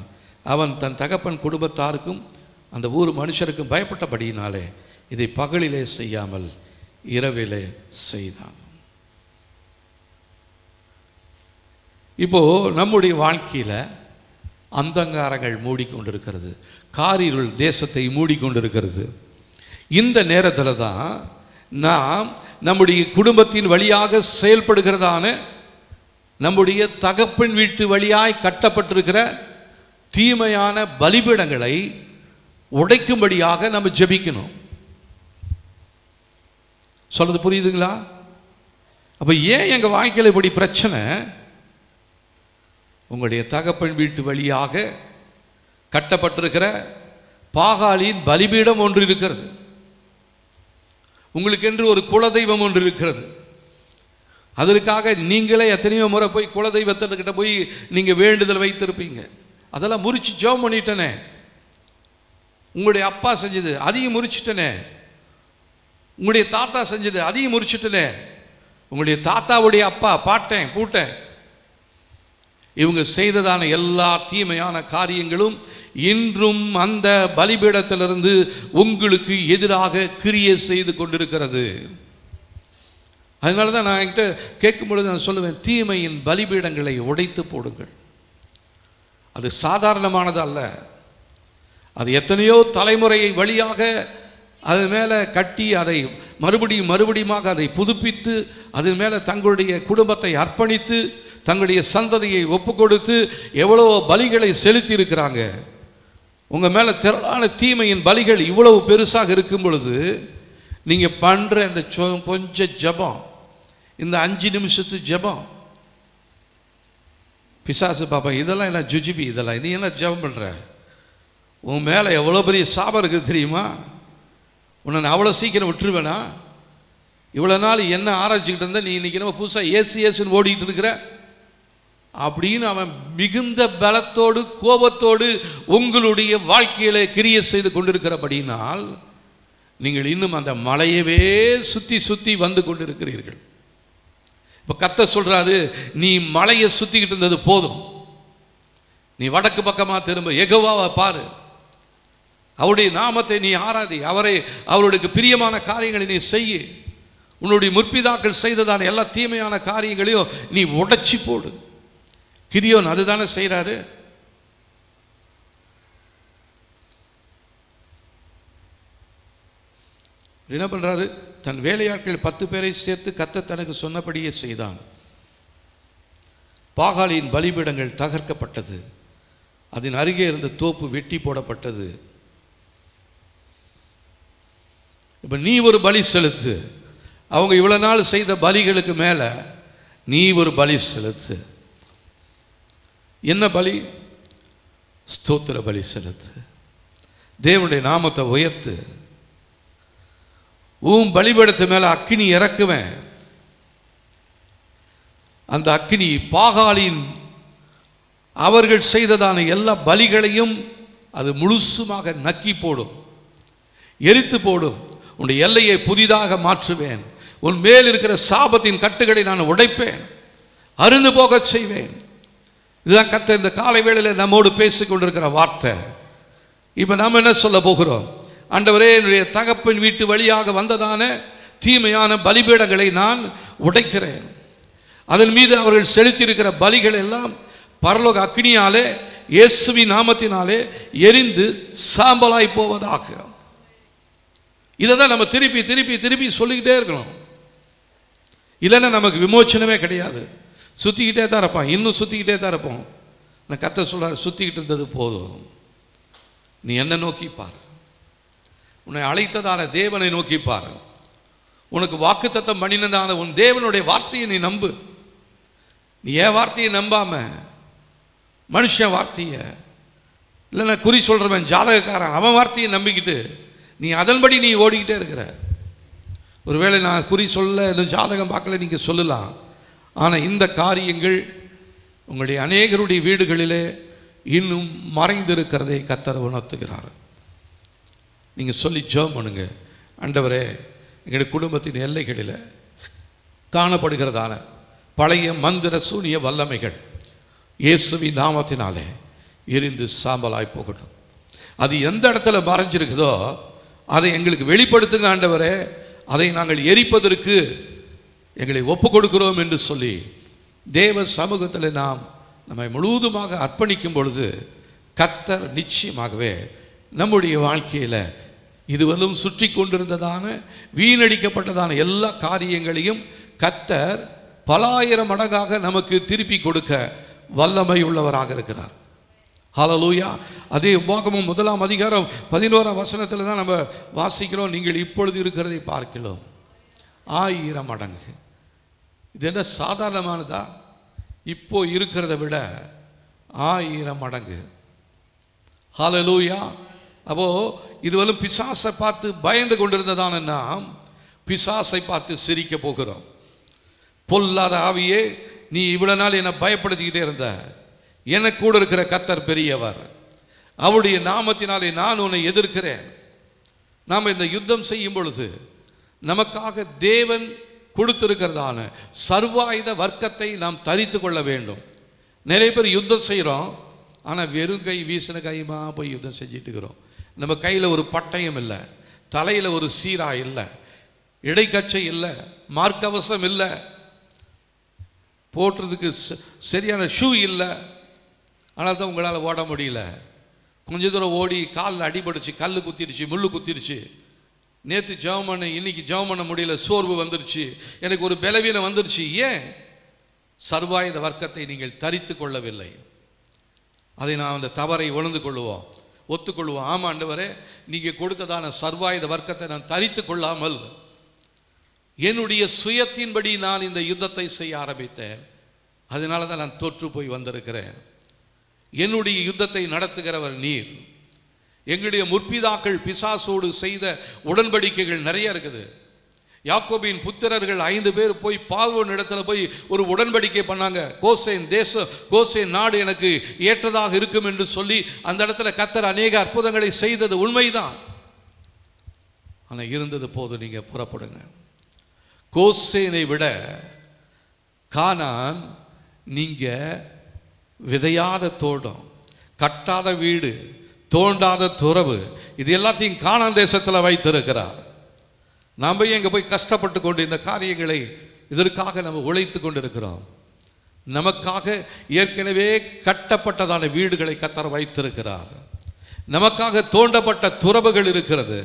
அவன் தன் தகப்பன் குடும்பத்தாருக்கும் அந்த ஊர் மனுஷருக்கும் பயப்பட்டபடியினாலே இதை பகலிலே செய்யாமல் இரவிலே செய்தான். இப்போ நம்முடைய வாழ்க்கையில் அந்தங்காரங்கள் மூடிக்கொண்டிருக்கிறது, காரிருள் தேசத்தை மூடிக்கொண்டிருக்கிறது. இந்த நேரத்தில் தான் நாம் நம்முடைய குடும்பத்தின் வழியாக செயல்படுகிறதான, நம்முடைய தகப்பன் வீட்டு வழியாய் கட்டப்பட்டிருக்கிற தீமையான பலிபீடங்களை உடைக்கும்படியாக நம்ம ஜெபிக்கணும். சொல்றது புரியுதுங்களா? அப்ப ஏன் எங்க வாழ்க்கையில் இப்படி பிரச்சனை? உங்களுடைய தகப்பன் வீட்டு வழியாக கட்டப்பட்டிருக்கிற பாகாலின் பலிபீடம் ஒன்று இருக்கிறது. உங்களுக்கு என்று ஒரு குலதெய்வம் ஒன்று இருக்கிறது. அதற்காக நீங்களே எத்தனையோ முறை போய் குலதெய்வத்திட்ட போய் நீங்க வேண்டுதல் வைத்திருப்பீங்க. அதெல்லாம் முறிச்சு ஜெபம் பண்ணிட்டனே. உங்களுடைய அப்பா செஞ்சது அதையும் முறிச்சிட்டனே. உங்களுடைய தாத்தா செஞ்சது அதையும் முறிச்சிட்டனே. உங்களுடைய தாத்தாவுடைய அப்பா, பாட்டேன், பூட்டேன், இவங்க செய்ததான எல்லா தீமையான காரியங்களும் இன்றும் அந்த பலிபீடத்திலிருந்து உங்களுக்கு எதிராக கிரியை செய்து கொண்டிருக்கிறது. அதனால தான் நான் என்கிட்ட கேட்கும் பொழுது நான் சொல்லுவேன், தீமையின் பலிபீடங்களை உடைத்து போடுங்கள். அது சாதாரணமானது அல்ல. அது எத்தனையோ தலைமுறையை வழியாக அது மேலே கட்டி அதை மறுபடியுமாக அதை புதுப்பித்து அதன் மேலே தங்களுடைய குடும்பத்தை அர்ப்பணித்து தங்களுடைய சந்ததியை ஒப்பு கொடுத்து எவ்வளோ பலிகளை செலுத்தி இருக்கிறாங்க. உங்கள் மேலே திரளான தீமையின் பலிகள் இவ்வளவு பெருசாக இருக்கும் பொழுது நீங்கள் பண்ணுற இந்த கொஞ்சம் ஜபம், இந்த 5 நிமிஷத்து ஜபம், பிசாசு பாப்பா இதெல்லாம் என்ன ஜுஜிபி, இதெல்லாம் நீ என்ன ஜபம் பண்ணுற? உன் மேலே எவ்வளோ பெரிய சாபம் இருக்குது தெரியுமா? உன்னை நான் அவ்வளோ சீக்கிரம் விட்டுருவேனா? இவ்வளோ நாள் என்ன ஆராய்ச்சிக்கிட்டு இருந்தா, நீ இன்னைக்கு நம்ம புதுசாக ஏசுன்னு ஓடிக்கிட்டு இருக்கிற அப்படின்னு அவன் மிகுந்த பலத்தோடு கோபத்தோடு உங்களுடைய வாழ்க்கையில கிரியை செய்து கொண்டிருக்கிறபடினால் நீங்கள் இன்னும் அந்த மலையவே சுத்தி சுத்தி வந்து கொண்டிருக்கிறீர்கள். இப்போ கர்த்தர் சொல்றாரு, நீ மலையை சுத்திக்கிட்டு இருந்தது போதும், நீ வடக்கு பக்கமா திரும்ப, யெகோவாவை பாரு, அவருடைய நாமத்தை நீ ஆராதி, அவருடைய பிரியமான காரியங்களை நீ செய்ய, உன்னுடைய முற்பிதாக்கள் செய்ததான எல்லா தீமையான காரியங்களையும் நீ உடைச்சி போடு. கிதியோன் அதுதானே செய்கிறாரு. என்ன பண்றாரு? தன் வேலையாட்கள் 10 பேரை சேர்த்து கர்த்தர் தனக்கு சொன்னபடியே செய்தான். பாகாலின் பலிபீடங்கள் தகர்க்கப்பட்டது, அதன் அருகே இருந்த தோப்பு வெட்டி போடப்பட்டது. இப்ப நீ ஒரு பலி செலுத்து. அவங்க இவ்வளவு நாள் செய்த பலிகளுக்கு மேல நீ ஒரு பலி செலுத்து. என்ன பலி? ஸ்தோத்திர பலி செலுத்து. தேவனுடைய நாமத்தை உயர்த்து. பலிபீடத்து மேல அக்கினி இறக்குவேன். அந்த அக்கினி பாகாலின் அவர்கள் செய்ததான எல்லா பலிகளையும் அது முழுசுமாக நக்கி போடும், எரித்து போடும். உன்னுடைய எல்லையை புதிதாக மாற்றுவேன். உன் மேல் இருக்கிற சாபத்தின் கட்டுகளை நான் உடைப்பேன், அருந்து போக செய்வேன். இதுதான் கர்த்தர் இந்த காலை வேளையில் நம்மோடு பேசிக் கொண்டிருக்கிற வார்த்தை. இப்போ நாம் என்ன சொல்ல போகிறோம்? ஆண்டவரே, என்னுடைய தகப்பன் வீட்டு வழியாக வந்ததான தீமையான பலிபீடங்களை நான் உடைக்கிறேன். அதன் மீது அவர்கள் செலுத்தியிருக்கிற பலிகள் எல்லாம் பரலோக அக்னியாலே இயேசுவின் நாமத்தினாலே எரிந்து சாம்பலாய் போவதாக. இதை தான் நம்ம திருப்பி திருப்பி திருப்பி சொல்லிக்கிட்டே இருக்கணும். இல்லைன்னா நமக்கு விமோச்சனமே கிடையாது. சுற்றிக்கிட்டே தான் இருப்பான், இன்னும் சுற்றிக்கிட்டே தான் இருப்போம். நான் கர்த்தர் சொல்கிறார், சுற்றிக்கிட்டு இருந்தது போதும், நீ என்ன நோக்கி பார், உன்னை அழைத்ததான தேவனை நோக்கி பார், உனக்கு வாக்குத்தத்தம் பண்ணினதான உன் தேவனுடைய வார்த்தையை நீ நம்பு. நீ என் வார்த்தையை நம்பாம மனுஷன் வார்த்தையை, இல்லைன்னா குறி சொல்கிறவன் ஜாதகக்காரன் அவன் வார்த்தையை நம்பிக்கிட்டு நீ அதன்படி நீ ஓடிக்கிட்டே இருக்கிற. ஒருவேளை நான் குறி சொல்ல இன்னும் ஜாதகம் பார்க்கல நீங்கள் சொல்லலாம். ஆனால் இந்த காரியங்கள் உங்களுடைய அநேகருடைய வீடுகளிலே இன்னும் மறைந்திருக்கிறதை கர்த்தர் உணர்த்துகிறார். நீங்கள் சொல்லி ஜெபம் பண்ணுங்க. ஆண்டவரே, எங்களுடைய குடும்பத்தின் எல்லைகளில் காணப்படுகிறதான பழைய மந்திர சூனிய வல்லமைகள் இயேசுவின் நாமத்தினாலே எரிந்து சாம்பலாய் போகட்டும். அது எந்த இடத்துல மறைஞ்சிருக்குதோ அதை எங்களுக்கு வெளிப்படுத்துங்க ஆண்டவரே. அதை நாங்கள் எரிப்பதற்கு எங்களை ஒப்பு கொடுக்கிறோம் என்று சொல்லி தேவ சமூகத்தில் நாம் நம்மை முழுவதுமாக அர்ப்பணிக்கும் பொழுது கர்த்தர் நிச்சயமாகவே நம்முடைய வாழ்க்கையில் இதுவரையும் சுற்றி கொண்டிருந்ததான வீணடிக்கப்பட்டதான எல்லா காரியங்களையும் கர்த்தர் பலாயிரம் மடங்காக நமக்கு திருப்பி கொடுக்க வல்லமை உள்ளவராக இருக்கிறார். ஹல்லேலூயா. அதே உபாகமம் 1:11 தான் நம்ம வாசிக்கிறோம். நீங்கள் இப்பொழுது இருக்கிறதை பார்க்கிறோம் 1000 மடங்கு. இது என்ன சாதாரணமானதா? இப்போ இருக்கிறத விட 1000 மடங்கு. ஹல்லேலூயா. அப்போ இதுவரை பிசாசை பார்த்து பயந்து கொண்டிருந்ததான நாம் பிசாசை பார்த்து சிரிக்க போகிறோம். பொல்லாத ஆவியே, நீ இவ்வளவு நாள் என்னை பயப்படுத்திக்கிட்டே இருந்த, எனக்கு கூட இருக்கிற கர்த்தர் பெரியவர், அவருடைய நாமத்தினாலே நான் உன்னை எதிர்க்கிறேன். நாம் இந்த யுத்தம் செய்யும் பொழுது நமக்காக தேவன் கொடுத்திருக்கிறதான சர்வாயுத வர்க்கத்தை நாம் தரித்து கொள்ள வேண்டும். நிறைய பேர் யுத்தம் செய்கிறோம், ஆனால் வெறும் கை வீசின கைமா போய் யுத்தம் செஞ்சுட்டு இருக்கிறோம். நம்ம கையில் ஒரு பட்டயம் இல்லை, தலையில் ஒரு சீரா இல்லை, இடைக்கச்சை இல்லை, மார்க்கவசம் இல்லை, போட்டுறதுக்கு சரியான ஷூ இல்லை. ஆனால் தான் உங்களால் ஓட முடியல. கொஞ்ச தூரம் ஓடி காலில் அடிபடுச்சு, கல் குத்திடுச்சு, முள் குத்திடுச்சு. நேற்று ஜெபம் பண்ண, இன்னைக்கு ஜெபம் பண்ண முடியல, சோர்வு வந்துடுச்சு, எனக்கு ஒரு பலவீனம் வந்துடுச்சு. ஏன்? சர்வாயுத வர்க்கத்தை நீங்கள் தரித்து கொள்ளவில்லை. அதை நாம் அந்த தவறை உணர்ந்து கொள்வோம், ஒத்துக்கொள்வோம். ஆமாம் ஆண்டவரே, நீங்கள் கொடுத்ததான சர்வாயுத வர்க்கத்தை நான் தரித்து கொள்ளாமல் என்னுடைய சுயத்தின்படி நான் இந்த யுத்தத்தை செய்ய ஆரம்பித்தேன். அதனால தான் நான் தோற்று போய் வந்திருக்கிறேன். என்னுடைய யுத்தத்தை நடத்துகிறவர் நீர். எங்களுடைய முற்பிதாக்கள் பிசாசோடு செய்த உடன்படிக்கைகள் நிறைய இருக்குது. யாக்கோபின் புத்திரர்கள் 5 பேர் போய் பார்வோன் இடத்துல போய் ஒரு உடன்படிக்கை பண்ணாங்க. கோசேன் தேசம், கோசேன் நாடு எனக்கு ஏற்றதாக இருக்கும் என்று சொல்லி அந்த இடத்துல கர்த்தர் அநேக அற்புதங்களை செய்தது உண்மைதான். ஆனால் இருந்தது போது நீங்க புறப்படுங்க. கோசேனை விட கானான் நீங்க விதையாத தோட்டம், கட்டாத வீடு, தோண்டாத துறவு, இது எல்லாத்தையும் கானான் தேசத்தில் வைத்திருக்கிறார். நாம் போய் எங்கே போய் கஷ்டப்பட்டு கொண்டு இந்த காரியங்களை இதற்காக நம்ம உழைத்து கொண்டிருக்கிறோம். நமக்காக ஏற்கனவே கட்டப்பட்டதான வீடுகளை கர்த்தர் வைத்திருக்கிறார். நமக்காக தோண்டப்பட்ட துறவுகள் இருக்கிறது.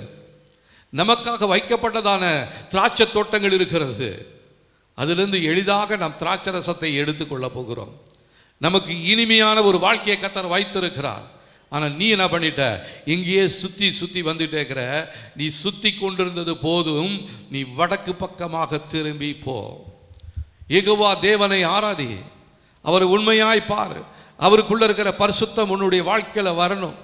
நமக்காக வைக்கப்பட்டதான திராட்சை தோட்டங்கள் இருக்கிறது. அதிலிருந்து எளிதாக நாம் திராட்சை ரசத்தை எடுத்துக்கொள்ள போகிறோம். நமக்கு இனிமையான ஒரு வாழ்க்கையை கர்த்தர் வைத்திருக்கிறார். ஆனால் நீ என்ன பண்ணிட்ட? இங்கேயே சுற்றி சுற்றி வந்துட்டே இருக்கிற. நீ சுற்றி கொண்டிருந்தது போதும், நீ வடக்கு பக்கமாக திரும்பி போ. யெகோவா தேவனை ஆராதி, அவர் உண்மையாய் பாரு. அவருக்குள்ள இருக்கிற பரிசுத்தம் உன்னுடைய வாழ்க்கையில் வரணும்.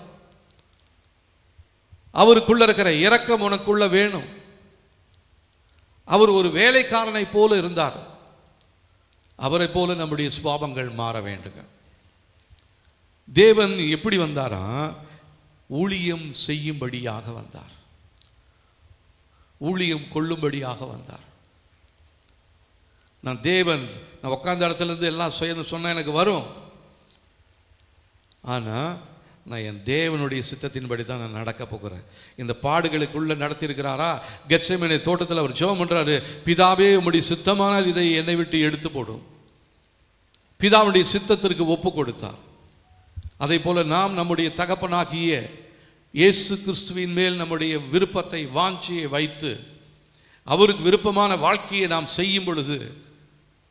அவருக்குள்ள இருக்கிற இரக்கம் உனக்குள்ள வேணும். அவர் ஒரு வேலைக்காரனை போல இருந்தார். அவரை போல நம்முடைய சுபாவங்கள் மாற வேண்டுங்க. தேவன் எப்படி வந்தாரா? ஊழியம் செய்யும்படியாக வந்தார், ஊழியம் கொள்ளும்படியாக வந்தார். நான் தேவன், நான் உட்கார்ந்த இடத்துல இருந்து எல்லாம் செய்யணும் சொன்னால் எனக்கு வரும். ஆனால் நான் என் தேவனுடைய சித்தத்தின்படி தான் நான் நடக்க போகிறேன். இந்த பாடுகளுக்குள்ளே நடத்தியிருக்கிறாரா? கெத்செமனே தோட்டத்தில் அவர் ஜெபம் பண்ணுறாரு, பிதாவே உம்முடைய சித்தமானால் இதை என்னை விட்டு எடுத்து போடும். பிதாவுடைய சித்தத்திற்கு ஒப்பு கொடுத்தார். அதை போல நாம் நம்முடைய தகப்பனாகிய இயேசு கிறிஸ்துவின் மேல் நம்முடைய விருப்பத்தை, வாஞ்சியை வைத்து அவருக்கு விருப்பமான வாழ்க்கையை நாம் செய்யும் பொழுது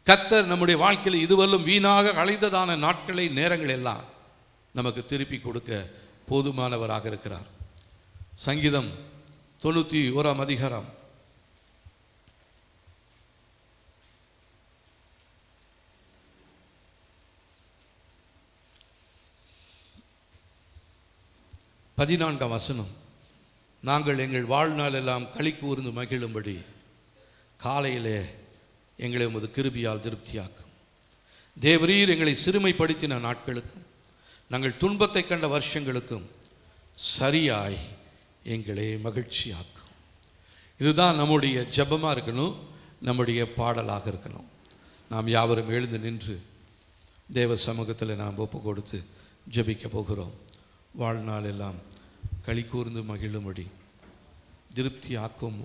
கர்த்தர் நம்முடைய வாழ்க்கையில் இதுவரையும் வீணாக அலைந்ததான நாட்களை, நேரங்கள் எல்லாம் நமக்கு திருப்பி கொடுக்க போதுமானவராக இருக்கிறார். சங்கீதம் 91ஆம் அதிகாரம் 14ஆம் வசனம், நாங்கள் எங்கள் வாழ்நாள் எல்லாம் களி கூர்ந்து மகிழும்படி காலையிலே எங்களை உமது கிருபையால் திருப்தியாக்கும். தேவரீர் எங்களை சிறுமைப்படுத்தின நாட்களுக்கும் நாங்கள் துன்பத்தை கண்ட வருஷங்களுக்கும் சரியாய் எங்களை மகிழ்ச்சியாக்கும். இதுதான் நம்முடைய ஜெபமாக இருக்கணும், நம்முடைய பாடலாக இருக்கணும். நாம் யாவரும் எழுந்து நின்று தேவ சமூகத்தில் நாம் ஒப்பு கொடுத்து ஜெபிக்க போகிறோம். வாழ்நாள் எல்லாம் களி கூர்ந்து மகிழும்படி திருப்தியாக்கும்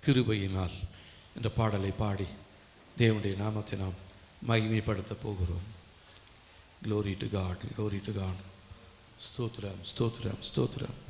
கிருபையினால் என்ற பாடலை பாடி தேவனுடைய நாமத்தை நாம் மகிமைப்படுத்த போகிறோம். Glory to God, glory to God. ஸ்தோத்திரம், ஸ்தோத்திரம், ஸ்தோத்திரம்.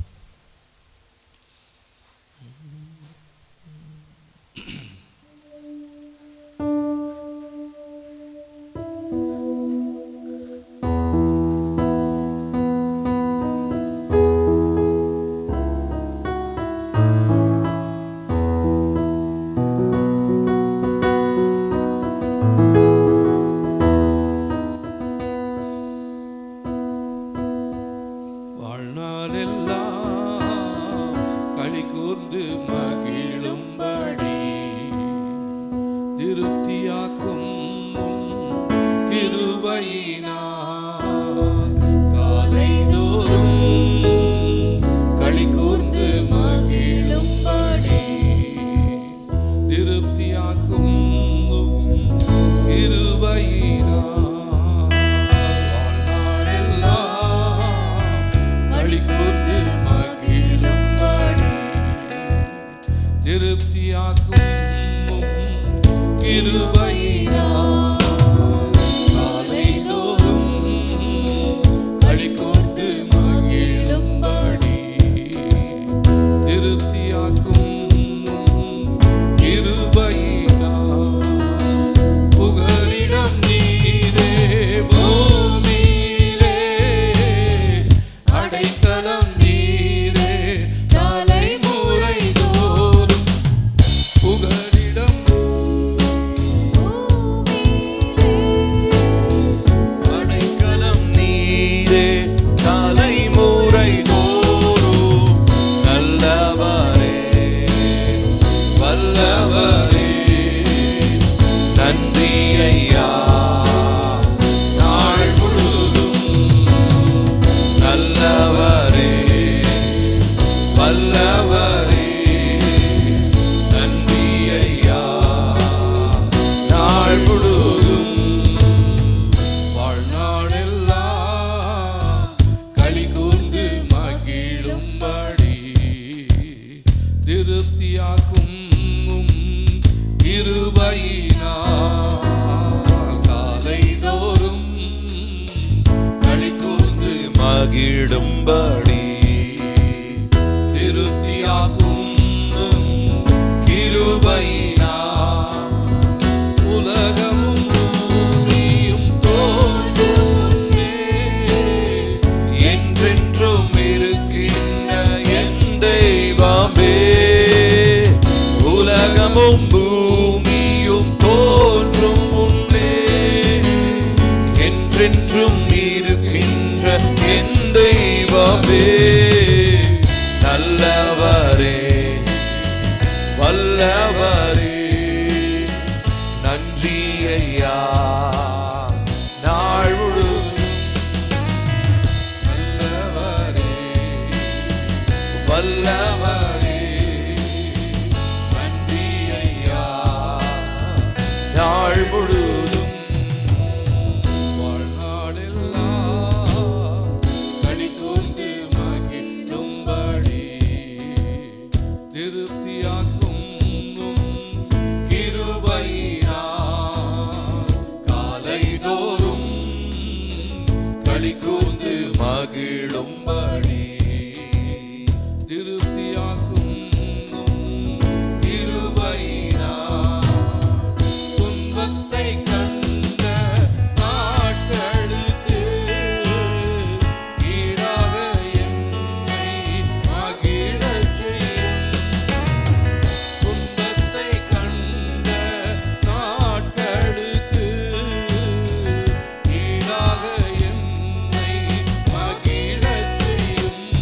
மகிழச் செய்யும்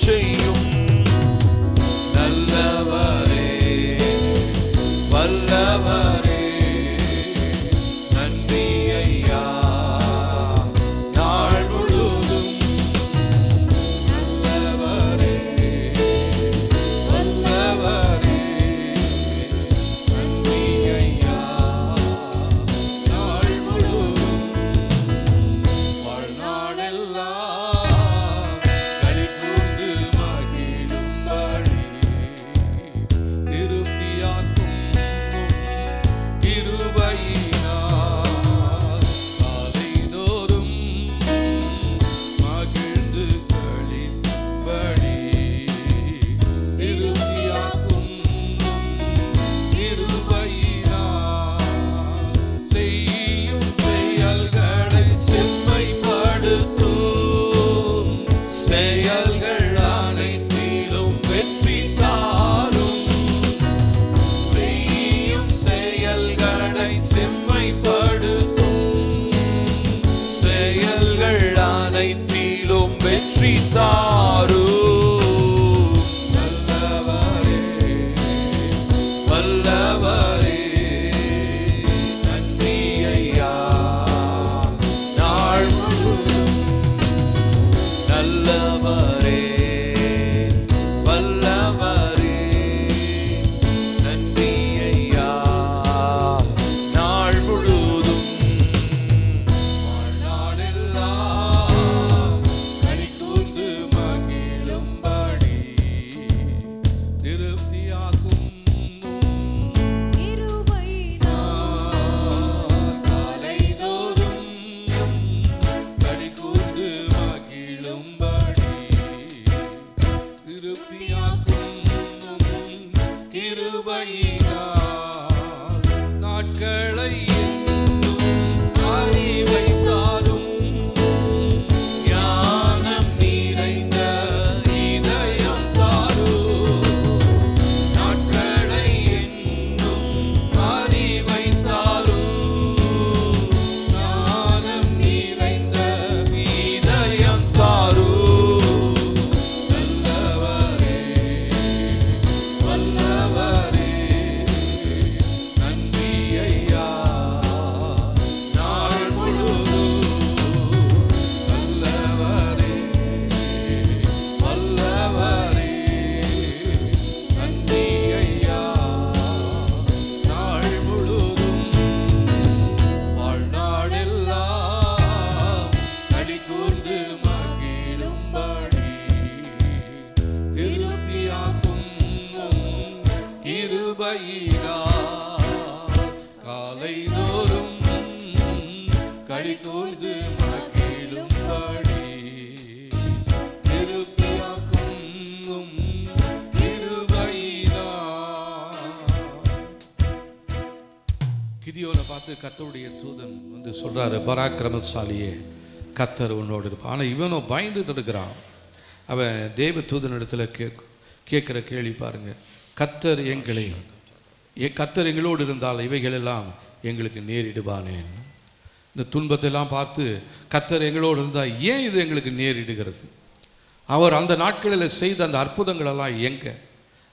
செய்யும் நல்லவரே வல்லவரே நன்றி ஐயா நாள் முழுதும் நல்லவரே வல்லவரே நன்றி ஐயா நாள் முழுதும் வாழ்நாளெல்லாம் களி கூர்ந்து மகிழும்படி திருப்தியாக்கும் கிருபையினால் காலைதோறும் மகிழ்ந்து களிக்கும்படி திருப்தியாக்கும் கிருபையினால் செய்யும் செயல்களை செம்மைப்படுத்தும் செயல்கள் அனைத்திலும் வெற்றி தாரும் செய்யும் செயல்களை செம்மைப்படுத்தும் செயல்கள் அனைத்திலும் வெற்றி தாரும் நல்லவரே வல்லவரே நன்றி ஐயா நாள் முழுதும் நல்லவரே வல்லவரே நன்றி ஐயா நாள் முழுதும் வாழ்நாளெல்லாம் களி கூர்ந்து மகிழும்படி திருப்தியாக்கும் காலைதோறும் களி கூர்ந்து மகிழும்படி திருப்தியாக்கும் கிருபையினால் நாட்களை எண்ணும் அறிவை தாரும் ஞானம் நிறைந்த இதயம் தாரும் நாட்களை எண்ணும் அறிவை தாரும் ஞானம் நிறைந்த இதயம் தாரும் நல்லவரே வல்லவரே நன்றி ஐயா நாள் முழுதும் நல்லவரே வல்லவரே நன்றி ஐயா நாள் முழுதும் வாழ்நாளெல்லாம் களி கூர்ந்து மகிழும்படி திருப்தியாக்கும் கிருபையினால் காலைதோறும் களி கூர்ந்து மகிழும்படி திருப்தியாக்கும் கிருபையினால். கிதியோனை பார்த்து கர்த்தருடைய தூதன் வந்து சொல்றாரு, பராக்கிரமசாலியே கர்த்தர் உன்னோடு இருப்பான். ஆனால் இவனும் பயந்துட்டு இருக்கிறான். அவன் தேவ தூதனிடத்துல கேட்குற கேள்வி பாருங்க, கர்த்தர் எங்களோடு இருந்தால் இவைகளெல்லாம் எங்களுக்கு நேரிடுவானேன். இந்த துன்பத்தெல்லாம் பார்த்து கர்த்தர் எங்களோடு இருந்தால் ஏன் இது எங்களுக்கு நேரிடுகிறது? அவர் அந்த நாட்களில் செய்த அந்த அற்புதங்களெல்லாம் எங்கே?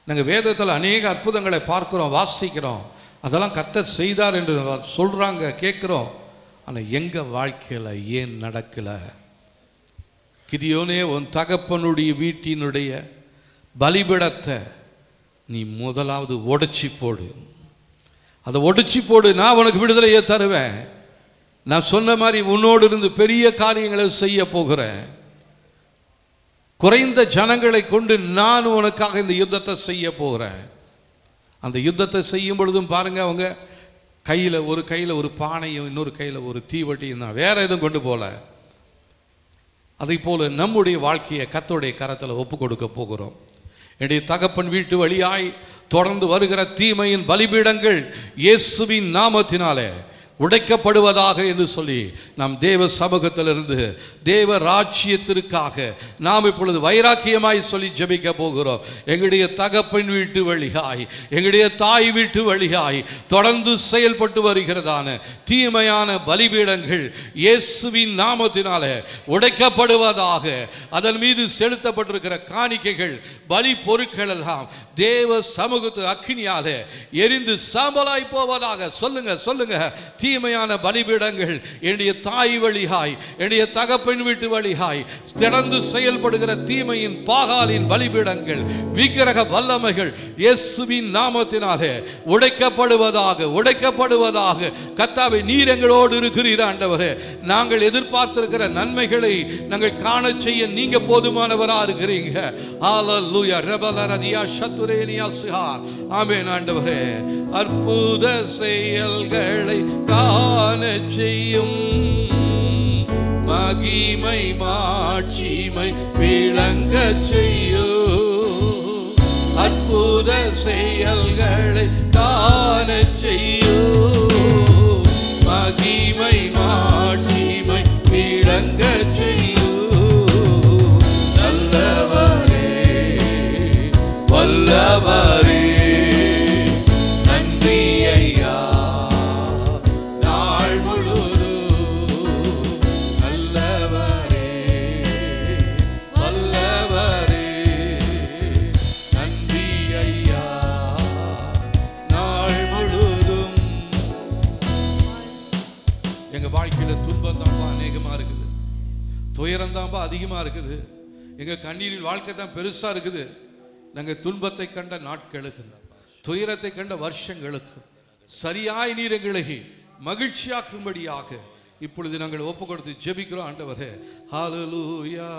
நாங்கள் வேதத்தில் அநேக அற்புதங்களை பார்க்குறோம், வாசிக்கிறோம், அதெல்லாம் கர்த்தர் செய்தார் என்று சொல்கிறாங்க, கேட்குறோம். ஆனால் எங்கள் வாழ்க்கையில் ஏன் நடக்கலை? கிதியோனே, உன் தகப்பனுடைய வீட்டினுடைய பலிபீடத்தை நீ முதலாவது உடைச்சி போடு. அதை உடைச்சி போடு, நான் உனக்கு விடுதலையே தருவேன். நான் சொன்ன மாதிரி உன்னோடு இருந்து பெரிய காரியங்களை செய்ய போகிறேன். குறைந்த ஜனங்களை கொண்டு நான் உனக்காக இந்த யுத்தத்தை செய்ய போகிறேன். அந்த யுத்தத்தை செய்யும் பொழுதும் பாருங்க, அவங்க ஒரு கையில் ஒரு பானையும் இன்னொரு கையில் ஒரு தீவட்டியும் தான், வேற எதுவும் கொண்டு போல. அதை போல நம்முடைய வாழ்க்கையை கர்த்தருடைய கரத்தில் ஒப்பு கொடுக்க போகிறோம். என்னுடைய தகப்பன் வீட்டு வழியாய் தொடர்ந்து வருகிற தீமையின் பலிபீடங்கள் இயேசுவின் நாமத்தினாலே உடைக்கப்படுவதாக என்று சொல்லி நாம் தேவ சமூகத்திலிருந்து தேவ ராஜ்யத்திற்காக நாம் இப்பொழுது வைராக்கியமாய் சொல்லி ஜெபிக்க போகிறோம். எங்களுடைய தகப்பன் வீட்டு வழியாய், எங்களுடைய தாய் வீட்டு வழியாய் தொடர்ந்து செயல்பட்டு வருகிறதான தீமையான பலிபீடங்கள் இயேசுவின் நாமத்தினால உடைக்கப்படுவதாக. அதன் மீது செலுத்தப்பட்டிருக்கிற காணிக்கைகள், பலி பொருட்கள் எல்லாம் தேவ சமூகத்து அக்கினியால எரிந்து சாம்பலாய் போவதாக. சொல்லுங்க சொல்லுங்க. தீமையான பலிபீடங்கள் என்னுடைய தாய் வழியாய், என்னுடைய தகப்பன் வீட்டு வழியாய் திறந்து செயல்படுகிற தீமையின் பாகாலின் பலிபீடங்கள், விக்கிரக வல்லமைகள் இயேசுவின் நாமத்தினாலே உடைக்கப்படுவதாக, உடைக்கப்படுவதாக. கர்த்தாவே, நீர் எங்களோடு இருக்கிறீர் ஆண்டவரே. நாங்கள் எதிர்பார்த்திருக்கிற நன்மைகளை நாங்கள் காண செய்ய நீங்க போதுமானவரா இருக்கிறீங்க. ஹல்லேலூயா. ரபலரதியா ஷத்துரேனியா சிஹா. ஆமென் ஆண்டவரே. அற்புத செயல்களை காண செய்யும், மகிமை மாட்சிமை விளங்க செய்யும். அற்புத செயல்களை காண செய்யும், மகிமை மாட்சிமை விளங்க செய்யும். நல்லவரே, வல்லவரே, நன்றி ஐயா. நாள் முழுவதும் நல்லவரே, வல்லவரே, நன்றி ஐயா. நாள் முழுவதும் எங்க வாழ்க்கையில துன்பம் தான்பா அநேகமா இருக்குது, துயரம் தான்பா அதிகமா இருக்குது. எங்க கண்ணீரின் வாழ்க்கை தான் பெருசா இருக்குது. நாங்கள் துன்பத்தை கண்ட நாட்களுக்கு, துயரத்தை கண்ட வருஷங்களுக்கு சரியாய் நீர் எங்களை மகிழ்ச்சியாக்கும்படியாக இப்பொழுது நாங்கள் ஒப்பு கொடுத்து ஜெபிக்கிறோம் ஆண்டவரே. ஹல்லேலூயா.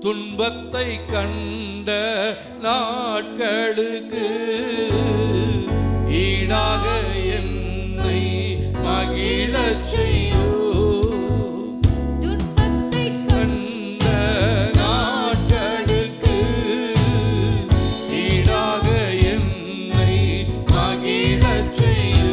துன்பத்தை கண்ட நாட்களுக்கு ஈடாக என்னை மகிழச் செய்யும். கண்ட நாட்களுக்கு ஈடாக என்னை மகிழச் செய்யும்.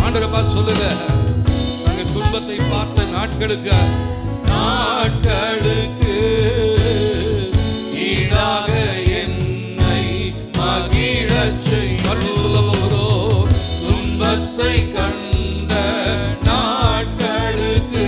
ஆண்டவரே பார்த்து சொல்லுங்க. நாங்க துன்பத்தை பார்த்த நாட்களுக்கு ஈடாக என்னை மகிழச் செய்யும். மறுபடியும் சொல்ல போகிறோம். துன்பத்தை கண்ட நாட்களுக்கு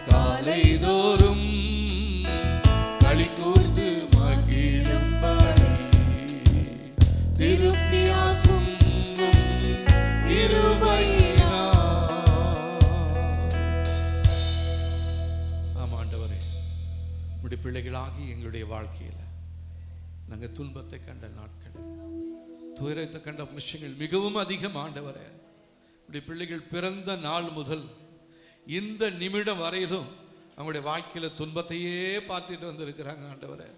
காலைதோறும் களி கூர்ந்து மகிழும்படி திருப்தியாக்கும் கிருபையினால். ஆமா ஆண்டவரே, வாழ்க்கையில் நாங்கள் துன்பத்தை கண்ட நாட்கள், துயரத்தை கண்ட விஷயங்கள் மிகவும் அதிகம். ஆண்டவரே, இப்படி பிள்ளைகள் பிறந்த நாள் முதல் இந்த நிமிடம் வரையிலும் அவங்களுடைய வாழ்க்கையில் துன்பத்தையே பார்த்துட்டு வந்திருக்கிறாங்க ஆண்டவரே.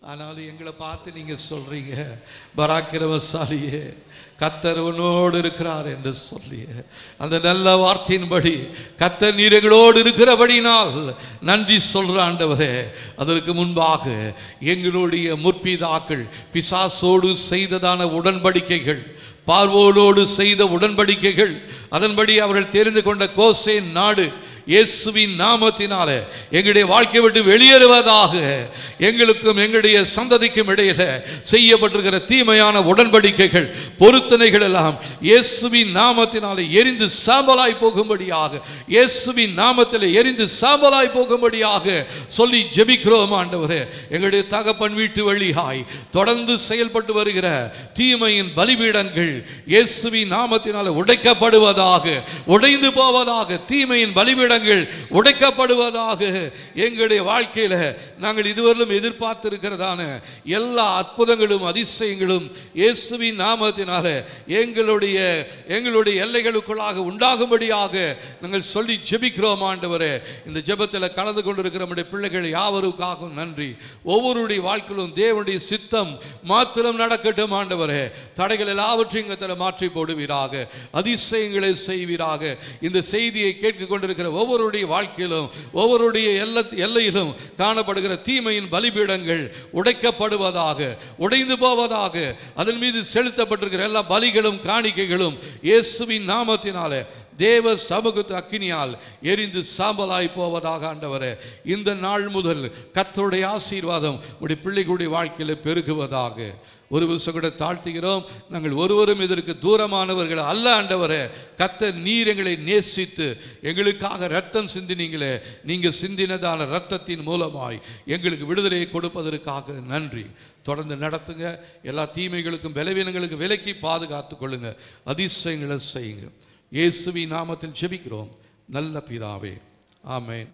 ஆனாலும் எங்களை பார்த்து நீங்க சொல்றீங்க, பராக்கிரமசாலியே, கர்த்தர் உன்னோடு இருக்கிறார் என்று சொல்லிய அந்த நல்ல வார்த்தையின்படி கர்த்தர் நீர் எங்களோடு இருக்கிறபடினால் நன்றி சொல்ற ஆண்டவரே. அதற்கு முன்பாக எங்களுடைய முற்பிதாக்கள் பிசாசோடு செய்ததான உடன்படிக்கைகள், பார்வோனோடு செய்த உடன்படிக்கைகள், அதன்படி அவர்கள் தெரிந்து கொண்ட கோசேன் நாடு இயேசுவின் நாமத்தினாலே எங்களுடைய வாழ்க்கை விட்டு வெளியேறுவதாக. எங்களுக்கும் எங்களுடைய சந்ததிக்கும் இடையில செய்யப்பட்டிருக்கிற தீமையான உடன்படிக்கைகள், பொருத்தனைகள் எல்லாம் இயேசுவின் நாமத்தினாலே எரிந்து சாம்பலாய் போகும்படியாக, இயேசுவின் நாமத்திலே எரிந்து சாம்பலாய் போகும்படியாக சொல்லி ஜெபிக்கிறோம் ஆண்டவரே. எங்களுடைய தகப்பன் வீட்டு வழியாய் தொடர்ந்து செயல்பட்டு வருகிற தீமையின் பலிபீடங்கள் இயேசுவின் நாமத்தினாலே உடைக்கப்படுவதாக, உடைந்து போவதாக. தீமையின் பலிபீடங்கள் உடைக்கப்படுவதாக. எங்களுடைய வாழ்க்கையில நாங்கள் இதுவரையிலும் எதிர்பார்த்திருக்கிறதான எல்லா அற்புதங்களும் அதிசயங்களும் இயேசுவின் நாமத்தினால எங்களுடைய எல்லைகளுக்குள்ளாக உண்டாகும்படியாக நாங்கள் சொல்லி ஜெபிக்கிறோம் ஆண்டவரே. இந்த ஜெபத்தில் கலந்து கொண்டிருக்கிற நம்முடைய பிள்ளைகள் யாவருக்காகவும் நன்றி. ஒவ்வொருடைய வாழ்க்கையிலும் தேவனுடைய சித்தம் மாத்திரம் நடக்கட்டும் ஆண்டவரே. தடைகள் எல்லாவற்றையும் மாற்றி போடுவீராக, அதிசயங்களை செய்வீராக. இந்த செய்தியை கேட்டுக் கொண்டிருக்கிற ஒவ்வொருடைய வாழ்க்கையிலும், ஒவ்வொருடைய எல்லையிலும் காணப்படுகிற தீமையின் பலிபீடங்கள் உடைக்கப்படுவதாக, உடைந்து போவதாக. அதன் மீது செலுத்தப்பட்டிருக்கிற எல்லா பலிகளும் காணிக்கைகளும் இயேசுவின் நாமத்தினாலே தேவ சமூகத்து அக்கினியால் எரிந்து சாம்பலாய் போவதாக ஆண்டவரே. இந்த நாள் முதல் கர்த்தருடைய ஆசீர்வாதம் உடைய பிள்ளைகளுடைய வாழ்க்கையில் பெருகுவதாக. ஒரு விஷயம் கூட தாழ்த்துகிறோம், நாங்கள் ஒருவரும் இதற்கு தூரமானவர்கள் அல்ல ஆண்டவரே. கர்த்தர் நீர் எங்களை நேசித்து எங்களுக்காக ரத்தம் சிந்தினீங்களே, நீங்கள் சிந்தினதான ரத்தத்தின் மூலமாய் எங்களுக்கு விடுதலையை கொடுப்பதற்காக நன்றி. தொடர்ந்து நடத்துங்க. எல்லா தீமைகளுக்கும் பலவீனங்களுக்கும் விலக்கி பாதுகாத்து கொள்ளுங்க. அதிசயங்களை செய்யுங்க. இயேசுவின் நாமத்தில் ஜெபிக்கிறோம் நல்ல பிதாவே, ஆமென்.